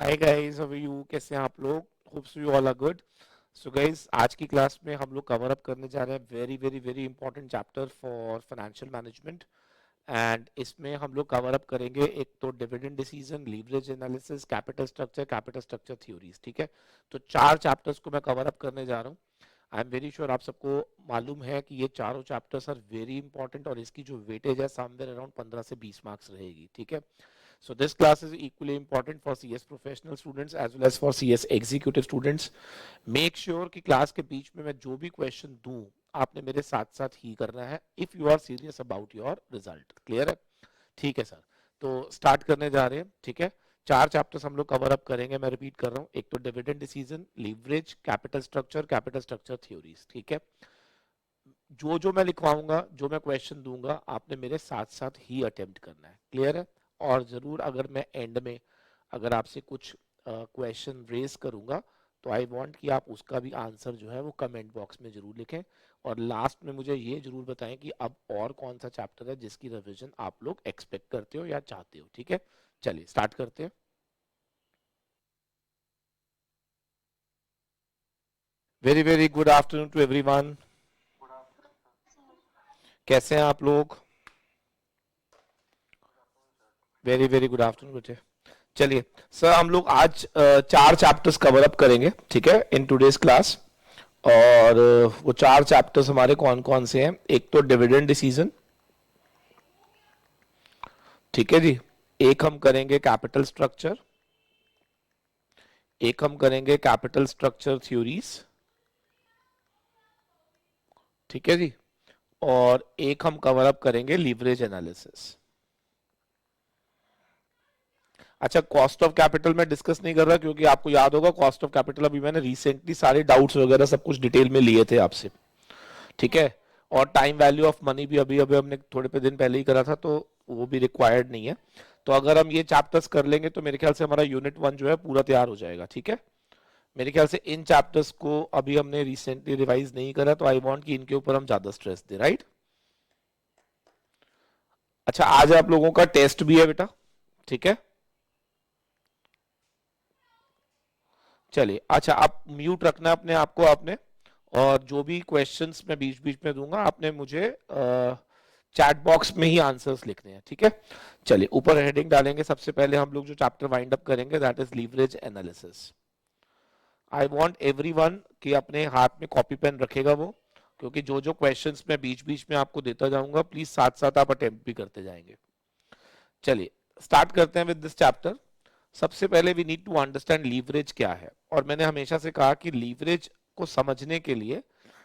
Hi guys, how are you? कैसे हैं आप लोग? Hopes you all are good. So guys, आज की क्लास में हम लोग कवर अप करने जा रहे हैं very very very important chapter for financial management. And इसमें हम लोग कवर अप करेंगे एक तो dividend decision, leverage analysis, capital structure theories. ठीक है, तो चार चैप्टर्स को मैं कवर अप करने जा रहा हूँ. आई एम वेरी श्योर आप सबको मालूम है कि ये चारों चैप्टर्स आर वेरी इंपॉर्टेंट और इसकी जो वेटेज है समवेयर अराउंड 15 से 20 मार्क्स रहेगी. ठीक है, so this class is equally important for CS professional students as well as for CS executive students. Make sure कि क्लास के बीच में मैं जो भी क्वेश्चन दूं आपने मेरे साथ साथ ही करना है if you are serious about your result. Clear है? ठीक है सर, तो स्टार्ट करने जा रहे हैं. ठीक है, चार चैप्टर्स हम लोग कवर अप करेंगे. मैं रिपीट कर रहा हूँ, एक तो dividend decision, leverage, capital structure theories. ठीक है, जो मैं लिखवाऊंगा, जो मैं क्वेश्चन दूंगा, आपने मेरे साथ साथ ही अटेम्प्ट करना है. क्लियर है? और जरूर अगर मैं एंड में अगर आपसे कुछ क्वेश्चन रेज करूंगा तो आई वांट कि आप उसका भी आंसर जो है वो कमेंट बॉक्स में जरूर लिखें. और लास्ट में मुझे ये जरूर बताएं कि अब और कौन सा चैप्टर है जिसकी रिवीजन आप लोग एक्सपेक्ट करते हो या चाहते हो. ठीक है, चलिए स्टार्ट करते हैं. Very very good afternoon to everyone. कैसे हैं आप लोग? वेरी वेरी गुड आफ्टरनून बेटे. चलिए सर, हम लोग आज चार चैप्टर्स कवर अप करेंगे. ठीक है, इन टुडेज क्लास. और वो चार चैप्टर्स हमारे कौन कौन से हैं? एक तो डिविडेंड डिसीजन. ठीक है जी. एक हम करेंगे कैपिटल स्ट्रक्चर. एक हम करेंगे कैपिटल स्ट्रक्चर थ्योरीज. ठीक है जी. और एक हम कवर अप करेंगे लीवरेज एनालिसिस. अच्छा, कॉस्ट ऑफ कैपिटल में डिस्कस नहीं कर रहा क्योंकि आपको याद होगा कॉस्ट ऑफ कैपिटल अभी मैंने रिसेंटली सारे डाउट्स वगैरह सब कुछ डिटेल में लिए थे आपसे. ठीक है, और टाइम वैल्यू ऑफ मनी भी अभी अभी हमने थोड़े पे दिन पहले ही करा था, तो वो भी रिक्वायर्ड नहीं है. तो अगर हम ये चैप्टर्स कर लेंगे तो मेरे ख्याल से हमारा यूनिट 1 जो है पूरा तैयार हो जाएगा. ठीक है, मेरे ख्याल से इन चैप्टर्स को अभी हमने रिसेंटली रिवाइज नहीं करा, तो आई वांट कि इनके ऊपर हम ज्यादा स्ट्रेस दें. राइट? अच्छा, आज आप लोगों का टेस्ट भी है बेटा. ठीक है, चलिए. अच्छा, आप म्यूट रखना अपने आप को आपने. और जो भी क्वेश्चंस मैं बीच बीच में दूंगा आपने मुझे चैट बॉक्स में ही आंसर्स लिखने हैं. ठीक है, चलिए ऊपर हेडिंग डालेंगे. सबसे पहले हम लोग जो चैप्टर वाइंड अप करेंगे that is leverage analysis. I want everyone कि अपने हाथ में कॉपी पेन रखेगा वो, क्योंकि जो जो क्वेश्चंस मैं बीच बीच में आपको देता जाऊंगा प्लीज साथ साथ आप अटेम्प्ट भी करते जाएंगे. चलिए स्टार्ट करते हैं विद दिस चैप्टर. सबसे पहले we need to understand leverage क्या है. और मैंने हमेशा से कहा कि लीवरेज को समझने के लिए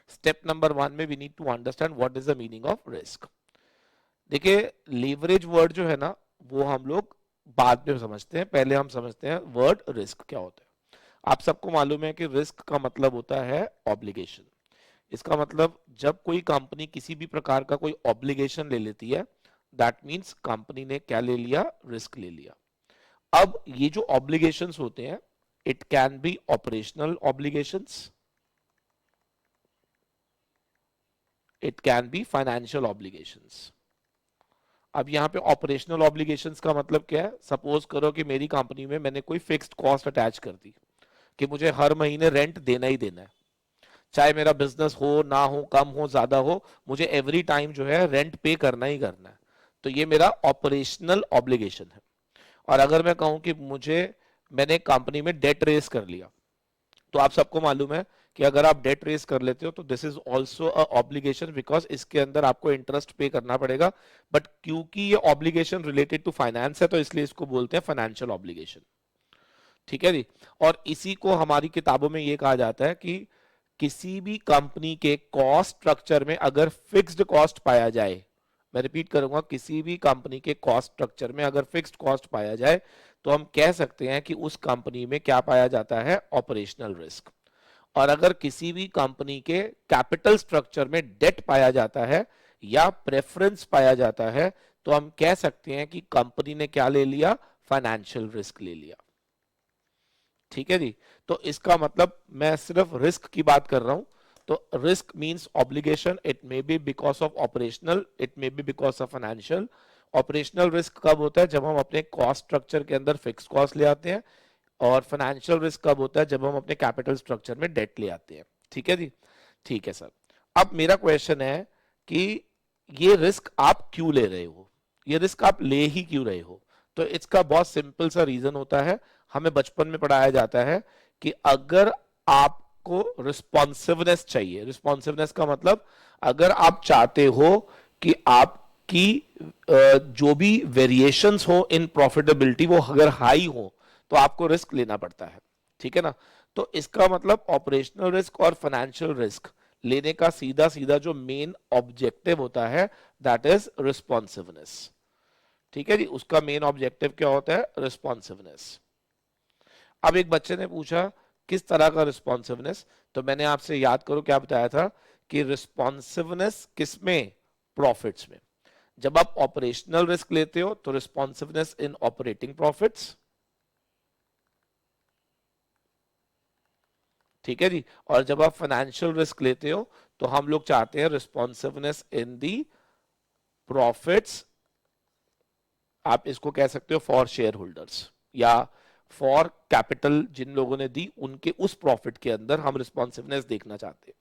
स्टेप नंबर 1 में we need to understand what is the meaning of risk. देखिए, लीवरेज वर्ड जो है ना वो हम लोग बाद में समझते हैं, पहले हम समझते हैं वर्ड रिस्क क्या होता है. आप सबको मालूम है कि रिस्क का मतलब होता है ऑब्लिगेशन. इसका मतलब जब कोई कंपनी किसी भी प्रकार का कोई ऑब्लिगेशन ले लेती है, दैट मीन्स कंपनी ने क्या ले लिया? रिस्क ले लिया. अब ये जो ऑब्लिगेशंस होते हैं, it can be operational obligations, it can be financial obligations. अब यहाँ पे ऑपरेशनल ऑब्लिगेशंस का मतलब क्या है? सपोज करो कि मेरी कंपनी में मैंने कोई फिक्स्ड कॉस्ट अटैच कर दी कि मुझे हर महीने रेंट देना ही देना है, चाहे मेरा बिजनेस हो ना हो, कम हो ज्यादा हो, मुझे एवरी टाइम जो है रेंट पे करना ही करना है. तो ये मेरा ऑपरेशनल ऑब्लिगेशन है. और अगर मैं कहूं कि मैंने कंपनी में डेट रेस कर लिया, तो आप सबको मालूम है कि अगर आप डेट रेस कर लेते हो तो this is also a obligation, because इसके अंदर आपको इंटरेस्ट पे करना पड़ेगा. बट क्योंकि ये ऑब्लिगेशन रिलेटेड टू फाइनेंस है तो इसलिए इसको बोलते हैं फाइनेंशियल ऑब्लिगेशन. ठीक है जी. और इसी को हमारी किताबों में ये कहा जाता है कि किसी भी कंपनी के कॉस्ट स्ट्रक्चर में अगर फिक्स्ड कॉस्ट पाया जाए, मैं रिपीट करूंगा, किसी भी कंपनी के कॉस्ट स्ट्रक्चर में अगर फिक्स्ड कॉस्ट पाया जाए तो हम कह सकते हैं कि उस कंपनी में क्या पाया जाता है? Operational risk. और अगर किसी भी कंपनी के कैपिटल स्ट्रक्चर में डेट पाया जाता है या प्रेफरेंस पाया जाता है तो हम कह सकते हैं कि कंपनी ने क्या ले लिया? फाइनेंशियल रिस्क ले लिया. ठीक है जी. तो इसका मतलब मैं सिर्फ रिस्क की बात कर रहा हूं. तो risk means obligation. It may be because of operational, it may be because of financial. Operational risk कब होता है? जब हम अपने कॉस्ट स्ट्रक्चर के अंदर फिक्स कॉस्ट ले आते हैं. और फाइनेंशियल रिस्क कब होता है, जब हम अपने कैपिटल स्ट्रक्चर में डेट ले आते हैं। ठीक है जी, ठीक है सर। अब मेरा क्वेश्चन है कि ये रिस्क आप क्यों ले रहे हो, ये रिस्क आप ले ही क्यों रहे हो? तो इसका बहुत सिंपल सा रीजन होता है, हमें बचपन में पढ़ाया जाता है कि अगर आपको रिस्पॉन्सिवनेस चाहिए, रिस्पॉन्सिवनेस का मतलब अगर आप चाहते हो कि आपकी जो भी वेरिएशंस हो इन प्रॉफिटेबिलिटी वो अगर हाई हो तो आपको रिस्क लेना पड़ता है। ठीक है ना? तो इसका मतलब ऑपरेशनल रिस्क और फाइनेंशियल रिस्क लेने का सीधा सीधा जो मेन ऑब्जेक्टिव होता है दैट इज रिस्पॉन्सिवनेस। ठीक है जी, उसका मेन ऑब्जेक्टिव क्या होता है? रिस्पॉन्सिवनेस। अब एक बच्चे ने पूछा किस तरह का रिस्पॉन्सिवनेस, तो मैंने आपसे याद करो क्या बताया था कि रिस्पॉन्सिवनेस किसमें? प्रॉफिट्स में। जब आप ऑपरेशनल रिस्क लेते हो तो रिस्पॉन्सिवनेस इन ऑपरेटिंग प्रॉफिट्स। ठीक है जी, और जब आप फाइनेंशियल रिस्क लेते हो तो हम लोग चाहते हैं रिस्पॉन्सिवनेस इन दी प्रॉफिट्स। आप इसको कह सकते हो फॉर शेयर होल्डर्स या फॉर कैपिटल जिन लोगों ने दी उनके उस प्रॉफिट के अंदर हम रिस्पॉन्सिवनेस देखना चाहते हैं।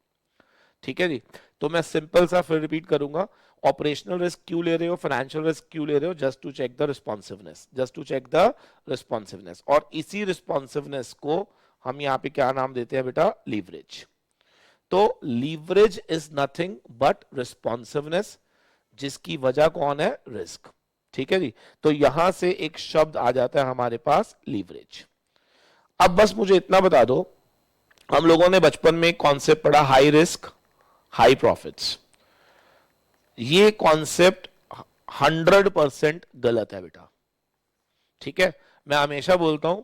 ठीक है जी, तो मैं सिंपल सा फिर रिपीट करूंगा, ऑपरेशनल रिस्क क्यों ले रहे हो, फाइनेंशियल रिस्क क्यों ले रहे हो? Just to check the responsiveness, just to check the responsiveness. और इसी रिस्पॉन्सिवनेस को हम यहाँ पे क्या नाम देते हैं बेटा? लीवरेज। तो leverage is nothing but responsiveness, जिसकी वजह कौन है? रिस्क। ठीक है जी, तो यहां से एक शब्द आ जाता है हमारे पास लीवरेज। अब बस मुझे इतना बता दो, हम लोगों ने बचपन में कॉन्सेप्ट पढ़ा हाई रिस्क हाई प्रॉफिट्स। ये कॉन्सेप्ट 100% गलत है बेटा। ठीक है, मैं हमेशा बोलता हूं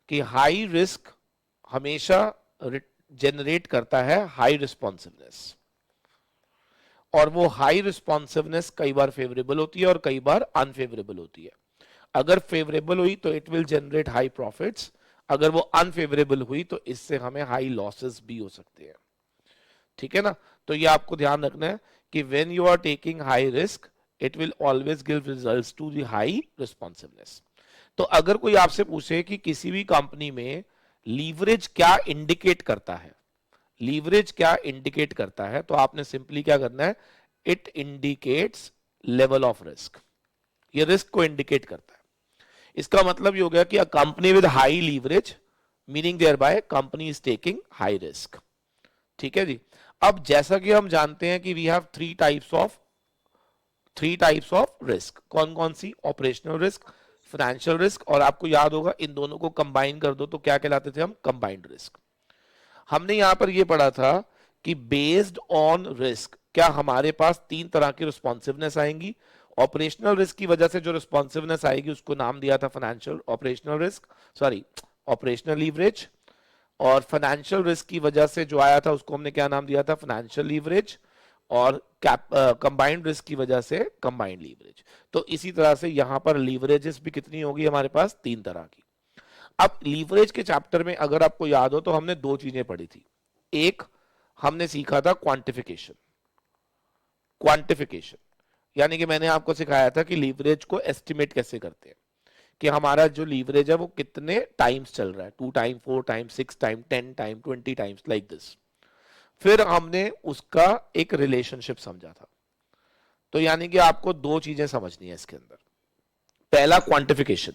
कि हाई रिस्क हमेशा जनरेट करता है हाई रिस्पॉन्सिवनेस, और वो हाई रिस्पॉन्सिवनेस कई बार फेवरेबल होती है और कई बार अनफेवरेबल होती है। अगर फेवरेबल हुई तो it will generate high profits, अगर वो अनफेवरेबल हुई तो इससे हमें हाई लॉसेस भी हो सकते हैं। ठीक है ना? तो ये आपको ध्यान रखना है कि when you are taking high risk it will always give results to the high responsiveness. तो अगर कोई आपसे पूछे कि किसी भी कंपनी में लीवरेज क्या इंडिकेट करता है, लीवरेज क्या इंडिकेट करता है, तो आपने सिंपली क्या करना है? It indicates level of risk. ये रिस्क को इंडिकेट करता है। इसका मतलब ये हो गया कि a company with high leverage meaning thereby company is taking high risk. ठीक है जी, अब जैसा कि हम जानते हैं कि we have three types of risk. कौन कौन सी? ऑपरेशनल रिस्क, फाइनेंशियल रिस्क, और आपको याद होगा इन दोनों को कंबाइन कर दो तो क्या कहलाते थे हम? Combined risk. हमने यहां पर यह पढ़ा था कि बेस्ड ऑन रिस्क क्या हमारे पास तीन तरह की रिस्पॉन्सिवनेस आएंगी। ऑपरेशनल रिस्क की वजह से जो रिस्पॉन्सिवनेस आएगी उसको नाम दिया था financial operational risk, sorry operational leverage. और फाइनेंशियल रिस्क की वजह से जो आया था उसको हमने क्या नाम दिया था? Financial leverage. और कंबाइंड रिस्क की वजह से कंबाइंड लीवरेज। तो इसी तरह से यहां पर लीवरेजेस भी कितनी होगी हमारे पास? तीन तरह की। अब लीवरेज के चैप्टर में अगर आपको याद हो तो हमने दो चीजें पढ़ी थी। एक हमने सीखा था क्वांटिफिकेशन। क्वांटिफिकेशन यानी कि मैंने आपको सिखाया था कि लीवरेज को एस्टिमेट कैसे करते हैं, कि हमारा जो लीवरेज है वो कितने टाइम्स चल रहा है, 2 time, 4 time, 6 time, 10 time, 20 times, like this. फिर हमने उसका एक रिलेशनशिप समझा था। तो यानी कि आपको दो चीजें समझनी है इसके अंदर। पहला क्वांटिफिकेशन,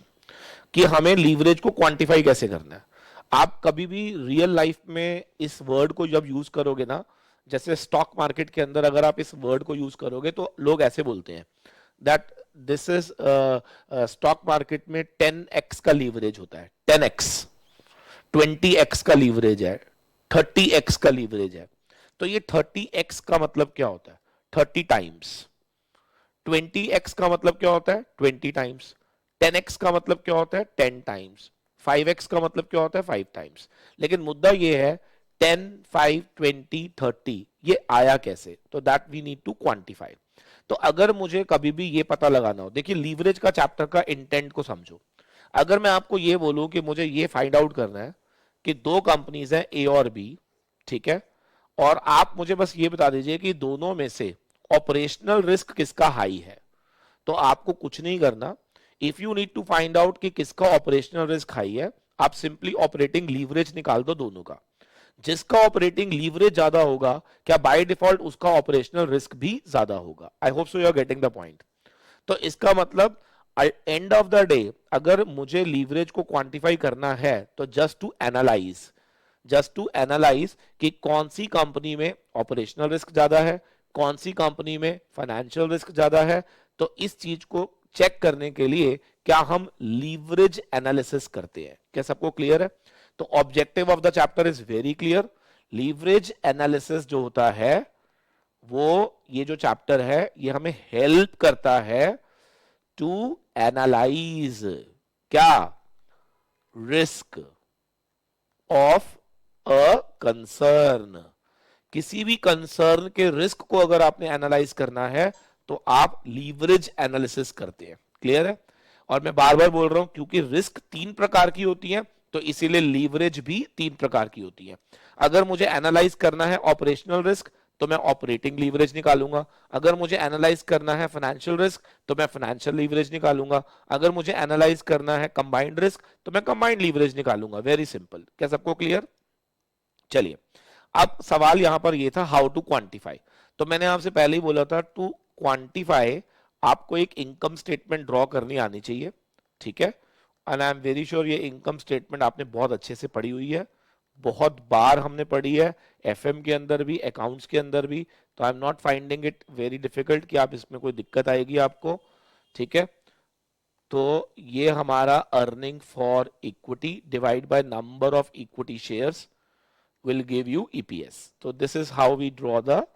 कि हमें लीवरेज को क्वांटिफाई कैसे करना है। आप कभी भी रियल लाइफ में इस वर्ड को जब यूज करोगे ना, जैसे स्टॉक मार्केट के अंदर अगर आप इस वर्ड को यूज करोगे तो लोग ऐसे बोलते हैं that this is stock market में 10x का लीवरेज होता है, 10x, 20x का लीवरेज है, 30x का लीवरेज है। तो ये 30x का मतलब क्या होता है? 30 टाइम्स। 20x का मतलब क्या होता है? 20 टाइम्स। 10x का मतलब क्या होता है? 10 टाइम्स। 5x का मतलब क्या होता है? 5 टाइम्स। लेकिन मुद्दा ये है 10, 5, 20, 30 ये आया कैसे? तो that we need to quantify. तो अगर मुझे कभी भी ये पता लगाना हो, देखिए लीवरेज का चैप्टर का इंटेंट को समझो। अगर मैं आपको ये बोलूं कि मुझे ये फाइंड आउट करना है कि दो कंपनीज हैं ए और बी, ठीक है, और आप मुझे बस ये बता दीजिए कि दोनों में से ऑपरेशनल रिस्क किसका हाई है, तो आपको कुछ नहीं करना। If you need to find out कि किसका ऑपरेशनल रिस्क हाई है, आप सिंपली ऑपरेटिंग लीवरेज निकाल दो दोनों का। जिसका ऑपरेटिंग लीवरेज ज्यादा होगा, क्या बाय डिफॉल्ट उसका ऑपरेशनल रिस्क भी ज्यादा होगा? I hope so you are getting the point. तो इसका मतलब एंड ऑफ द डे अगर मुझे लीवरेज को क्वांटिफाई करना है तो जस्ट टू एनालाइज कि कौन सी कंपनी में ऑपरेशनल रिस्क ज्यादा है, कौन सी कंपनी में फाइनेंशियल रिस्क ज्यादा है। तो इस चीज को चेक करने के लिए क्या हम लीवरेज एनालिसिस करते हैं। क्या सबको क्लियर है? तो objective of the chapter is very clear. Leverage analysis जो होता है वो, ये जो चैप्टर है ये हमें हेल्प करता है टू एनालाइज क्या, रिस्क ऑफ अ कंसर्न। किसी भी कंसर्न के रिस्क को अगर आपने एनालाइज करना है तो आप लीवरेज एनालिसिस करते हैं। क्लियर है? और मैं बार बार बोल रहा हूं क्योंकि रिस्क 3 प्रकार की होती है तो इसीलिए लीवरेज भी 3 प्रकार की होती है। अगर मुझे एनालाइज करना है ऑपरेशनल रिस्क तो मैं ऑपरेटिंग लीवरेज निकालूंगा। अगर मुझे एनालाइज करना है फाइनेंशियल रिस्क तो मैं फाइनेंशियल लीवरेज निकालूंगा। अगर मुझे एनालाइज करना है कंबाइंड रिस्क तो मैं कंबाइंड लीवरेज निकालूंगा। Very simple. क्या सबको क्लियर? चलिए, अब सवाल यहां पर ये था हाउ टू क्वांटिफाई। तो मैंने आपसे पहले ही बोला था टू क्वांटिफाई आपको एक इनकम स्टेटमेंट ड्रॉ करनी आनी चाहिए। ठीक है? And I am very sure ये इनकम स्टेटमेंट आपने बहुत अच्छे से पढ़ी हुई है, बहुत बार हमने पढ़ी है, एफएम के अंदर भी, अकाउंट्स के अंदर भी। तो I am not finding it very difficult कि आप इसमें कोई दिक्कत आएगी आपको। ठीक है? तो ये हमारा earning for equity divide by number of equity shares will give you EPS. So this is how we draw the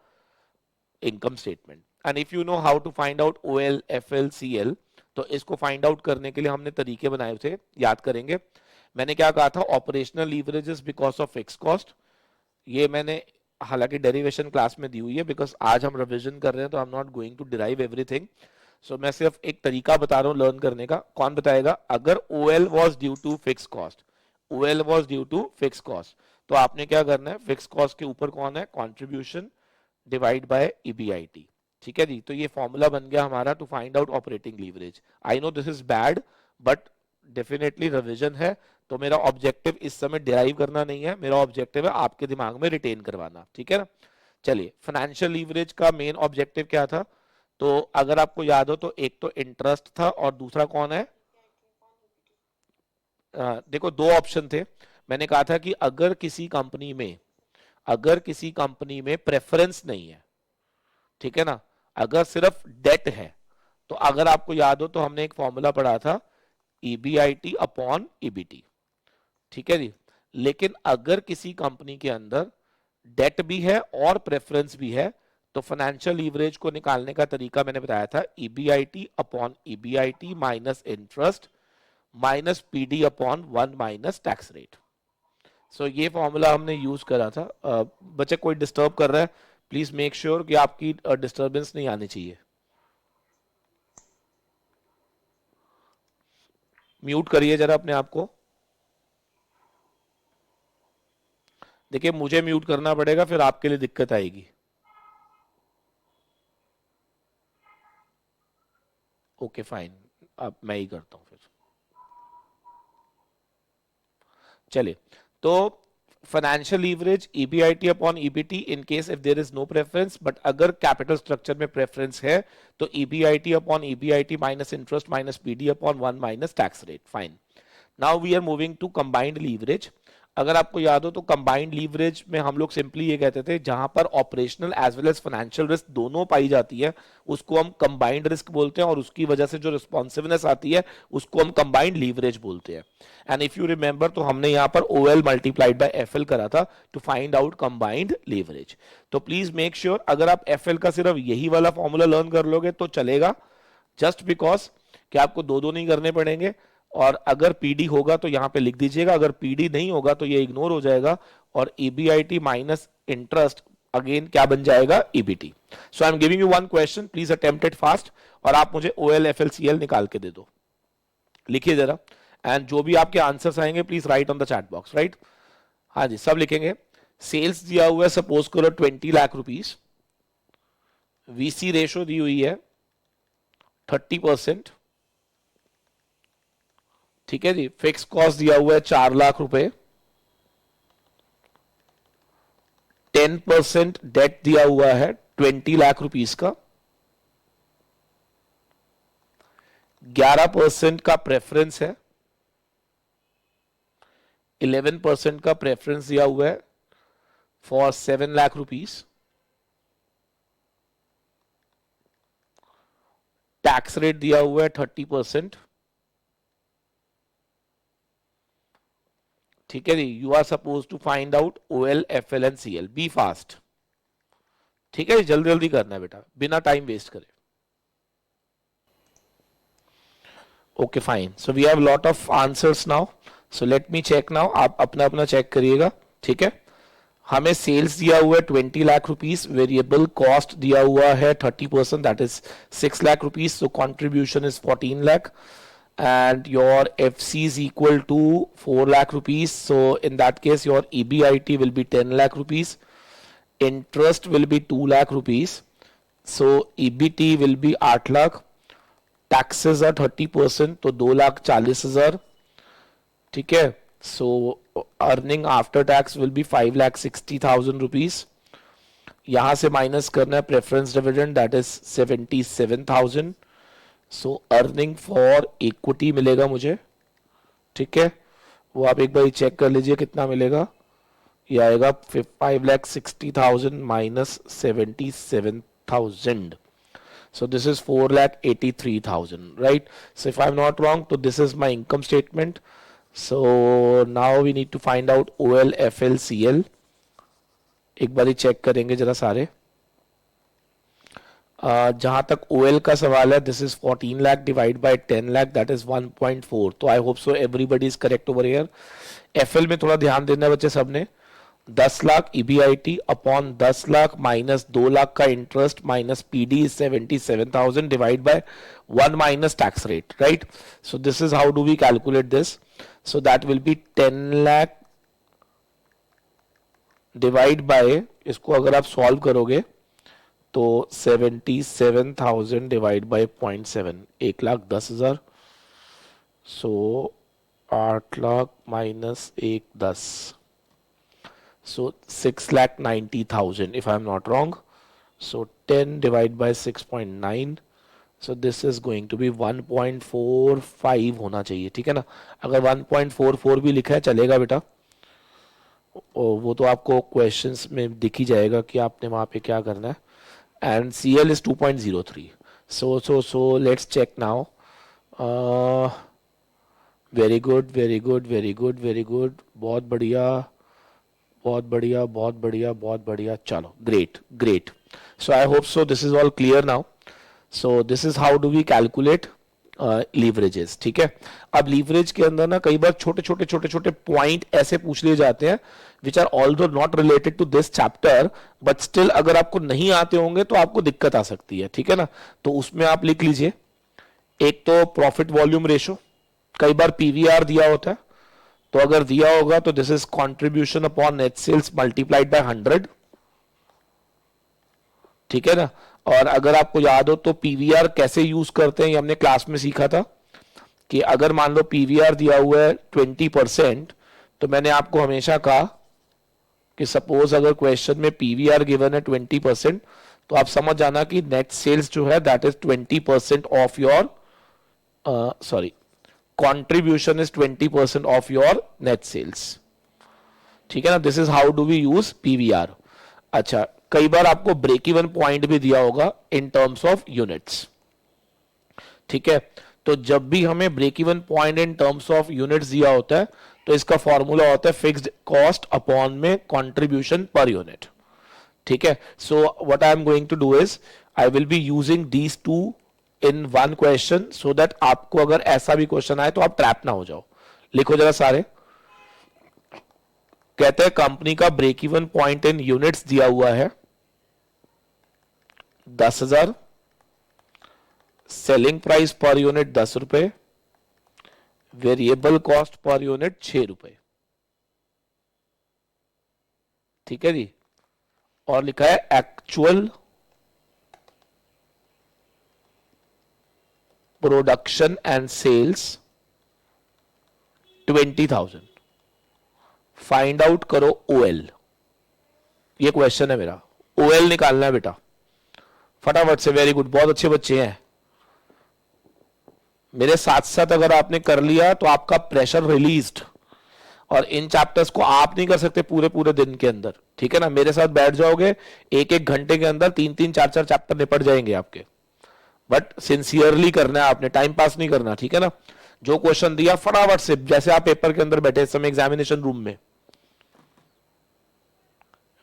income statement. And if you know how to find out OL, FL, CL, तो इसको find out करने के लिए हमने तरीके बनाए थे, याद करेंगे। मैंने क्या कहा था? Operational leverages because of fix cost. ये मैंने हालांकि डेरिवेशन क्लास में दी हुई है, बिकॉज आज हम रिवीजन कर रहे हैं तो I am not going to derive everything. So मैं सिर्फ एक तरीका बता रहा हूँ लर्न करने का। कौन बताएगा? अगर OL was due to fix cost, OL was due to fix cost, तो आपने क्या करना है? फिक्स कॉस्ट के ऊपर कौन है? Contribution divide by EBIT। ठीक है जी? तो ये फॉर्मूला बन गया हमारा to find out operating leverage. I know this is bad but definitely revision है। तो मेरा ऑब्जेक्टिव इस समय डिराइव करना नहीं है, मेरा ऑब्जेक्टिव है आपके दिमाग में रिटेन करवाना। ठीक है ना? चलिए, फाइनेंशियल लीवरेज का मेन ऑब्जेक्टिव क्या था? तो अगर आपको याद हो तो एक तो इंटरेस्ट था और दूसरा कौन है? देखो, दो ऑप्शन थे। मैंने कहा था कि अगर किसी कंपनी में प्रेफरेंस नहीं है, ठीक है ना, अगर सिर्फ डेट है, तो अगर आपको याद हो तो हमने एक फॉर्मूला पढ़ा था EBIT अपॉन EBT। ठीक है जी? लेकिन अगर किसी कंपनी के अंदर डेट भी है और प्रेफरेंस भी है तो फाइनेंशियल लीवरेज को निकालने का तरीका मैंने बताया था EBIT upon EBIT minus interest minus PD upon 1 minus tax rate. So ये फॉर्मूला हमने यूज करा था। बच्चे कोई डिस्टर्ब कर रहा है, प्लीज मेक श्योर कि आपकी डिस्टर्बेंस नहीं आनी चाहिए। म्यूट करिए जरा अपने आप को। देखिए, मुझे म्यूट करना पड़ेगा, फिर आपके लिए दिक्कत आएगी। ओके फाइन, अब मैं ही करता हूं फिर। चलिए, तो financial leverage EBIT upon EBT in case if there is no preference, but अगर कैपिटल स्ट्रक्चर में प्रेफरेंस है तो EBIT upon EBIT minus interest minus PD upon 1 minus tax rate. Fine. Now we are moving to combined leverage. अगर आपको याद हो तो combined leverage में हम लोग सिंपली ये कहते थे जहां पर operational as well as financial risk दोनों पाई जाती है उसको हम कंबाइंड रिस्क बोलते हैं, और उसकी वजह से जो रिस्पॉन्सिवनेस आती है उसको हम कंबाइंड लीवरेज बोलते हैं। एंड इफ यू रिमेंबर तो हमने यहाँ पर OL मल्टीप्लाइड बाय FL करा था to find out combined leverage. तो प्लीज मेक श्योर अगर आप FL का सिर्फ यही वाला फॉर्मूला लर्न कर लोगे तो चलेगा, जस्ट बिकॉज कि आपको दो दो नहीं करने पड़ेंगे। और अगर PD होगा तो यहां पे लिख दीजिएगा, अगर PD नहीं होगा तो ये इग्नोर हो जाएगा और EBIT माइनस इंटरेस्ट अगेन क्या बन जाएगा? EBT। So I am giving you one question, please attempt it fast और आप मुझे OL FL CL निकाल के दे दो। लिखिए जरा, एंड जो भी आपके आंसर्स आएंगे please right on the chat box. Right? हाँ जी, सब लिखेंगे। सेल्स दिया हुआ है, सपोज करो 20 लाख रुपीस। VC रेशो दी हुई है 30%। ठीक है जी, फिक्स कॉस्ट दिया हुआ है 4 लाख रुपए, 10% डेट दिया हुआ है 20 लाख रुपीस का, 11% का प्रेफरेंस है, 11% का प्रेफरेंस दिया हुआ है for 7 lakh rupees, tax rate दिया हुआ है 30%। ठीक है जी, you are suppose to find out OL, FL and CL, be fast. ठीक है जी, जल्दी जल्दी करना है बेटा, बिना टाइम वेस्ट करे। Okay fine, so we have lot of answers now, so let me check now, आप अपना अपना चेक करिएगा। ठीक है, हमें सेल्स दिया हुआ है 20 लाख रुपीस, वेरिएबल कॉस्ट दिया हुआ है 30%, that is 6 lakh rupees, so contribution is 14 lakh, and your FC is equal to 4 lakh rupees, so in that case your EBIT will be 10 lakh rupees, interest will be 2 lakh rupees, so EBT will be 8 lakh, taxes are 30%, तो 2,40,000। ठीक है, so earning after tax will be 5,60,000 rupees, यहां से minus करना है preference dividend, that is 77,000, so earning for equity मिलेगा मुझे। ठीक है, वो आप एक बार चेक कर लीजिए कितना मिलेगा, ये आएगा 5,60,000 minus 77,000, so this is 4,83,000, right? So if I'm not wrong, so this is my income statement. So now we need to find out OL, FL, CL, एक बार चेक करेंगे जरा सारे। जहां तक OL का सवाल है, this is 14 lakh divide by 10 lakh, that is 1.4, तो I hope so everybody is correct over here. FL में थोड़ा ध्यान देना है बच्चे सबने, 10 lakh EBIT upon 10 lakh minus 2 lakh का interest minus PD is 77,000 divide by 1 minus tax rate, right? So this is how do we calculate this, so that will be 10 lakh divide bye, इसको अगर आप सॉल्व करोगे तो 77,000 divide bye 0.7, 1,10,000, so 8 lakh minus 1,10, so 6,90,000 if I am not wrong, so 10 divided by 6.9, so this is going to be 1.45 होना चाहिए। ठीक है ना, अगर 1.44 भी लिखा है चलेगा बेटा, वो तो आपको क्वेश्चंस में दिख ही जाएगा कि आपने वहां पे क्या करना है, and CL is 2.03, so let's check now, very good, very good, very good, very good, बहुत बढ़िया, बहुत बढ़िया, बहुत बढ़िया, बहुत बढ़िया, चलो great great. So I hope so this is all clear now, so this is how do we calculate leverages. ठीक है, अब लीवरेज के अंदर ना कई बार छोटे छोटे छोटे छोटे पॉइंट ऐसे पूछ लिए जाते हैं which are although not related to this chapter, but still अगर आपको नहीं आते होंगे तो आपको दिक्कत आ सकती है। ठीक है ना, तो उसमें आप लिख लीजिए, एक तो प्रॉफिट वॉल्यूम रेशो, कई बार PVR दिया होता है, तो अगर दिया होगा तो this is contribution upon net sales multiplied by 100। ठीक है ना, और अगर आपको याद हो तो PVR कैसे यूज करते हैं, ये हमने क्लास में सीखा था कि अगर मान लो PVR दिया हुआ है 20%, तो मैंने आपको हमेशा कहा कि सपोज अगर क्वेश्चन में PVR गिवन है 20%, तो आप समझ जाना कि नेट सेल्स जो है that is 20% of your, sorry, contribution is 20% of your net sales। ठीक है ना, this is how do we use PVR। अच्छा, कई बार आपको ब्रेक इवन पॉइंट भी दिया होगा इन टर्म्स ऑफ यूनिट्स। ठीक है, तो जब भी हमें break even point in terms of units दिया होता है तो इसका फॉर्मूला होता है फिक्स्ड कॉस्ट अपॉन में कंट्रीब्यूशन पर यूनिट। ठीक है, so what I am going to do is I will be using these two in one question, so that आपको अगर ऐसा भी क्वेश्चन आए तो आप ट्रैप ना हो जाओ। लिखो जरा सारे, कहते हैं कंपनी का break even point in units दिया हुआ है 10,000, सेलिंग प्राइस पर यूनिट 10 रुपए, वेरिएबल कॉस्ट पर यूनिट 6 रुपए। ठीक है जी, और लिखा है actual production and sales 20,000, find out करो ओएल। ये क्वेश्चन है मेरा, ओएल निकालना है बेटा फटाफट से। वेरी गुड, बहुत अच्छे बच्चे हैं। मेरे साथ साथ अगर आपने कर लिया तो आपका प्रेशर रिलीज्ड, और इन चैप्टर्स को आप नहीं कर सकते पूरे पूरे दिन के अंदर, ठीक है ना। मेरे साथ बैठ जाओगे, एक एक घंटे के अंदर 3-3 4-4 चैप्टर निपट जाएंगे आपके। बट सिंसियरली करना है आपने, टाइम पास नहीं करना, ठीक है ना। जो क्वेश्चन दिया फटाफट से, जैसे आप पेपर के अंदर बैठे इस समय एग्जामिनेशन रूम में।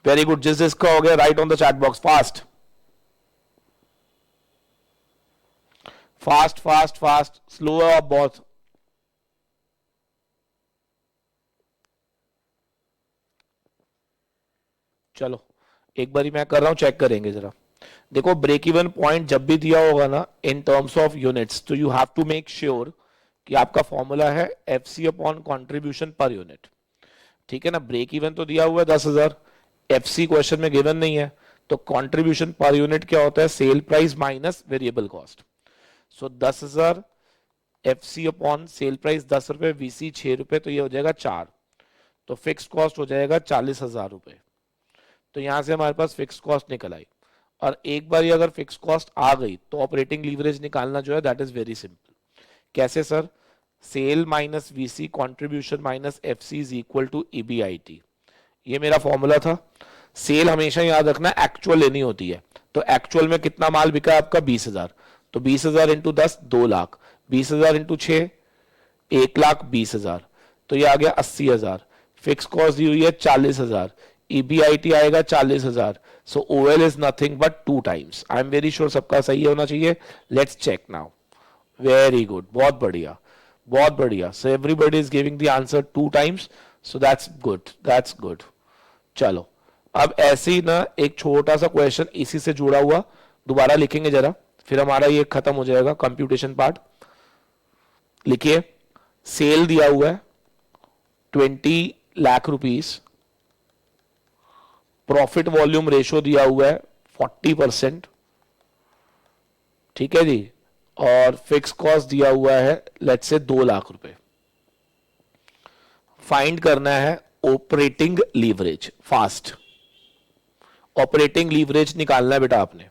वेरी गुड, जिस जिसका हो गया right on the chat box, fast fast fast fast, slow है आप बहुत। चलो एक बारी मैं कर रहा हूं, चेक करेंगे जरा। देखो ब्रेक इवन पॉइंट जब भी दिया होगा ना इन टर्म्स ऑफ यूनिट्स, तो you have to make sure कि आपका फॉर्मूला है FC upon contribution per unit, ठीक है ना। ब्रेक इवन तो दिया हुआ है 10,000, एफसी क्वेश्चन में गिवन नहीं है, तो कंट्रीब्यूशन पर यूनिट क्या होता है, sale price minus variable cost. So 10,000 FC upon sale price 10 रुपए, वीसी 6 रुपए, तो ये हो जाएगा 4, तो फिक्स कॉस्ट हो जाएगा 40,000 रुपए। तो यहां से हमारे पास फिक्स कॉस्ट निकल आई, और एक बार अगर फिक्स कॉस्ट आ गई तो ऑपरेटिंग लीवरेज निकालना जो है दैट इज वेरी सिंपल। कैसे sir, sale minus VC contribution minus FC is equal to EBIT, ये मेरा फॉर्मूला था। सेल हमेशा याद रखना एक्चुअल लेनी होती है, तो एक्चुअल में कितना माल बिका आपका 20,000, तो 20,000 इंटू 10 2 लाख, 20,000 इंटू 6 1,20,000, तो ये आ गया 80,000। फिक्स कॉस्ट दी हुई है 40,000, ईबीआईटी आएगा 40,000। So OL is nothing but 2 times. I am very sure सबका सही होना चाहिए। Let's check now. Very good, बहुत बढ़िया बहुत बढ़िया। So everybody is giving the answer 2 times, so that's good that's good. चलो अब ऐसे ही ना एक छोटा सा क्वेश्चन इसी से जुड़ा हुआ दोबारा लिखेंगे जरा, फिर हमारा ये खत्म हो जाएगा कंप्यूटेशन पार्ट। लिखिए, सेल दिया हुआ है 20 lakh rupees, profit volume ratio दिया हुआ है 40%, ठीक है जी, और फिक्स कॉस्ट दिया हुआ है लेट्स से 2 लाख रुपए। फाइंड करना है operating leverage, fast operating leverage निकालना है बेटा आपने।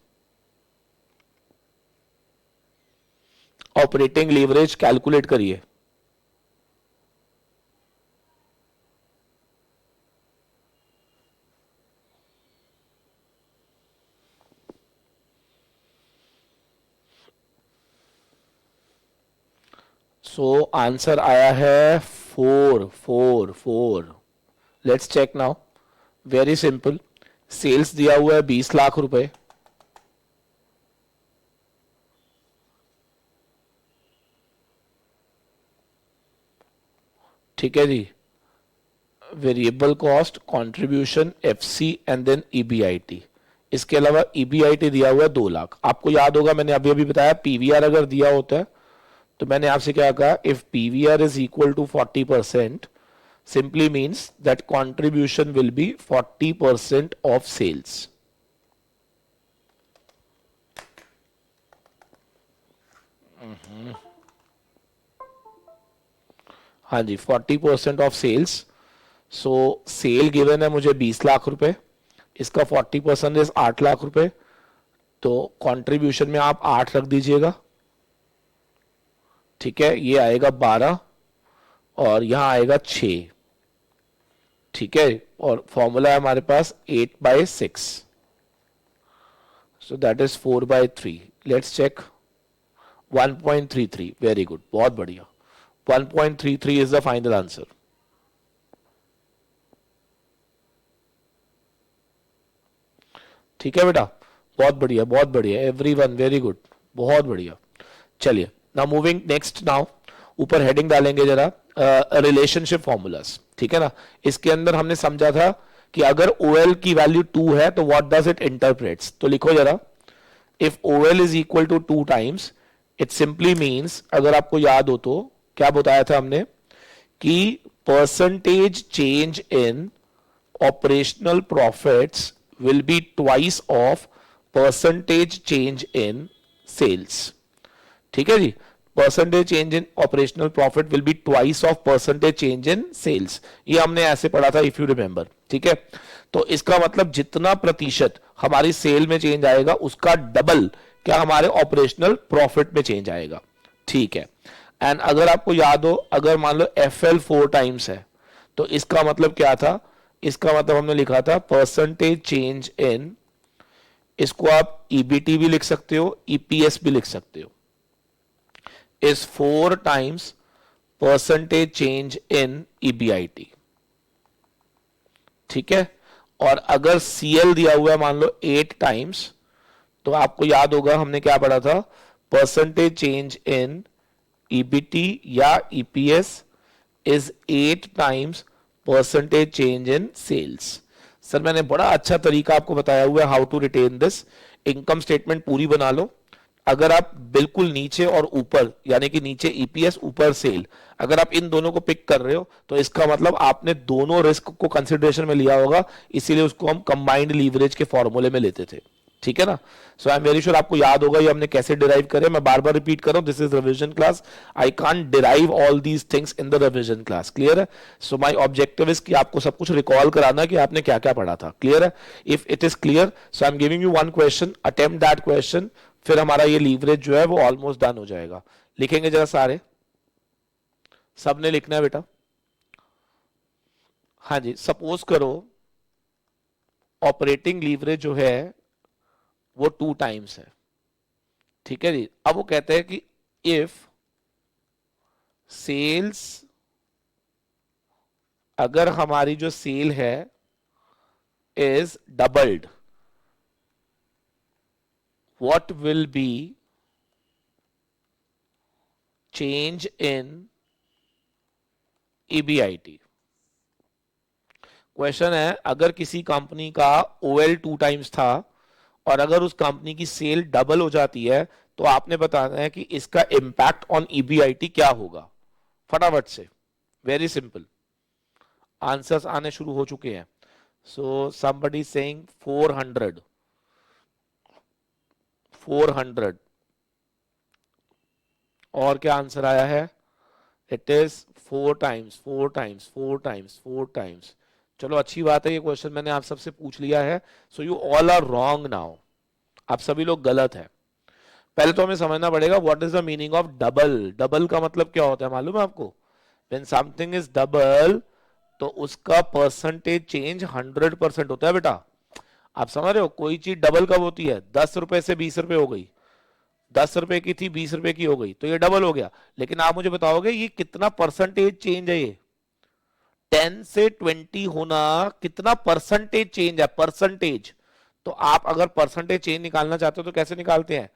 ऑपरेटिंग लीवरेज कैलकुलेट करिए। सो आंसर आया है 444। Let's check now. Very simple, sales दिया हुआ है 20 लाख रुपए, ठीक है जी, variable cost, contribution, FC and then EBIT. इसके अलावा ईबीआईटी दिया हुआ है 2 लाख। आपको याद होगा मैंने अभी अभी बताया पीवीआर अगर दिया होता है तो मैंने आपसे क्या कहा, if PVR is equal to 40% simply means that contribution will be 40% of sales. हाँ जी, 40% of sales. So sale given है मुझे 20 लाख रुपए, इसका 40% इज 8 लाख रुपए, तो कंट्रीब्यूशन में आप 8 रख दीजिएगा, ठीक है, ये आएगा 12 और यहां आएगा 6, ठीक है, और फॉर्मूला है हमारे पास 8/6, so that is 4/3। Let's check, 1.33। Very good, बहुत बढ़िया, 1.33 इज द फाइनल आंसर। ठीक है बेटा, बहुत बढ़िया बहुत बढ़िया, एवरीवन वेरी गुड, बहुत बढ़िया। चलिए नाउ मूविंग नेक्स्ट। नाउ ऊपर हेडिंग डालेंगे जरा, रिलेशनशिप फॉर्मूलाज, ठीक है ना। इसके अंदर हमने समझा था कि अगर OL की वैल्यू 2 है तो व्हाट डज इट इंटरप्रेट्स, तो लिखो जरा, if OL is equal to 2 times, it simply means, अगर आपको याद हो तो क्या बताया था हमने कि percentage change in operational profits will be twice of percentage change in sales, ठीक है जी। Percentage change in operational profit will be twice of percentage change in sales. ये हमने ऐसे पढ़ा था इफ यू रिमेंबर, ठीक है। तो इसका मतलब जितना प्रतिशत हमारी सेल में चेंज आएगा उसका डबल क्या हमारे ऑपरेशनल प्रॉफिट में चेंज आएगा, ठीक है। एंड अगर आपको याद हो, अगर मान लो एफ 4 टाइम्स है तो इसका मतलब क्या था, इसका मतलब हमने लिखा था परसेंटेज चेंज इन, इसको आप ईबीटी भी लिख सकते हो, ईपीएस भी लिख सकते हो, is 4 times percentage change in EBIT, ठीक है। और अगर सीएल दिया हुआ है मान लो 8 टाइम्स, तो आपको याद होगा हमने क्या पढ़ा था, परसेंटेज चेंज इन ईबीटी या EPS is 8 times percentage change in sales. Sir मैंने बड़ा अच्छा तरीका आपको बताया हुआ है how to retain this. Income statement पूरी बना लो, अगर आप बिल्कुल नीचे और ऊपर यानी कि नीचे ईपीएस ऊपर सेल, अगर आप इन दोनों को पिक कर रहे हो तो इसका मतलब आपने दोनों रिस्क को कंसिडरेशन में लिया होगा, इसीलिए उसको हम कंबाइंड लीवरेज के फॉर्मूले में लेते थे, ठीक है ना। सो आई एम वेरी श्योर आपको याद होगा ये हमने कैसे डिराइव करे। मैं बार बार रिपीट कर रहा हूं, this is revision class, I can't derive all these things in the revision class, clear है। सो माय ऑब्जेक्टिव इज कि आपको सब कुछ रिकॉल कराना कि आपने क्या क्या पढ़ा था, क्लियर है। If it is clear, so I am giving you one question, attempt that question, फिर हमारा ये लीवरेज जो है वो ऑलमोस्ट डन हो जाएगा। लिखेंगे जरा सारे, सबने लिखना है बेटा। हाँ जी, सपोज करो ऑपरेटिंग लीवरेज जो है वो 2 टाइम्स है, ठीक है जी। अब वो कहते हैं कि इफ सेल्स, अगर हमारी जो सेल है is doubled, what will be change in EBIT. Question है अगर किसी कंपनी का ओएल 2 टाइम्स था और अगर उस कंपनी की सेल डबल हो जाती है तो आपने बताना है कि इसका इंपैक्ट ऑन ईबीआईटी क्या होगा। फटाफट से, वेरी सिंपल, आंसर्स आने शुरू हो चुके हैं। सो समबडी सेइंग 400, 400, और क्या आंसर आया है, it is 4 times, 4 times, 4 times, 4 times. चलो अच्छी बात है, ये क्वेश्चन मैंने आप सबसे पूछ लिया है। So you all are wrong now, आप सभी लोग गलत है। पहले तो हमें समझना पड़ेगा what is the meaning of double. Double का मतलब क्या होता है मालूम है आपको, व्हेन समथिंग इज डबल तो उसका परसेंटेज चेंज 100% होता है बेटा। आप समझ रहे हो, कोई चीज डबल कब होती है, 10 रुपए से 20 रुपए हो गई, 10 रुपए की थी 20 रुपए की हो गई, तो ये डबल हो गया। लेकिन आप मुझे बताओगे ये कितना परसेंटेज चेंज है, ये 10 से 20 होना कितना परसेंटेज चेंज है, परसेंटेज। तो आप अगर परसेंटेज चेंज निकालना चाहते हो तो कैसे निकालते हैं,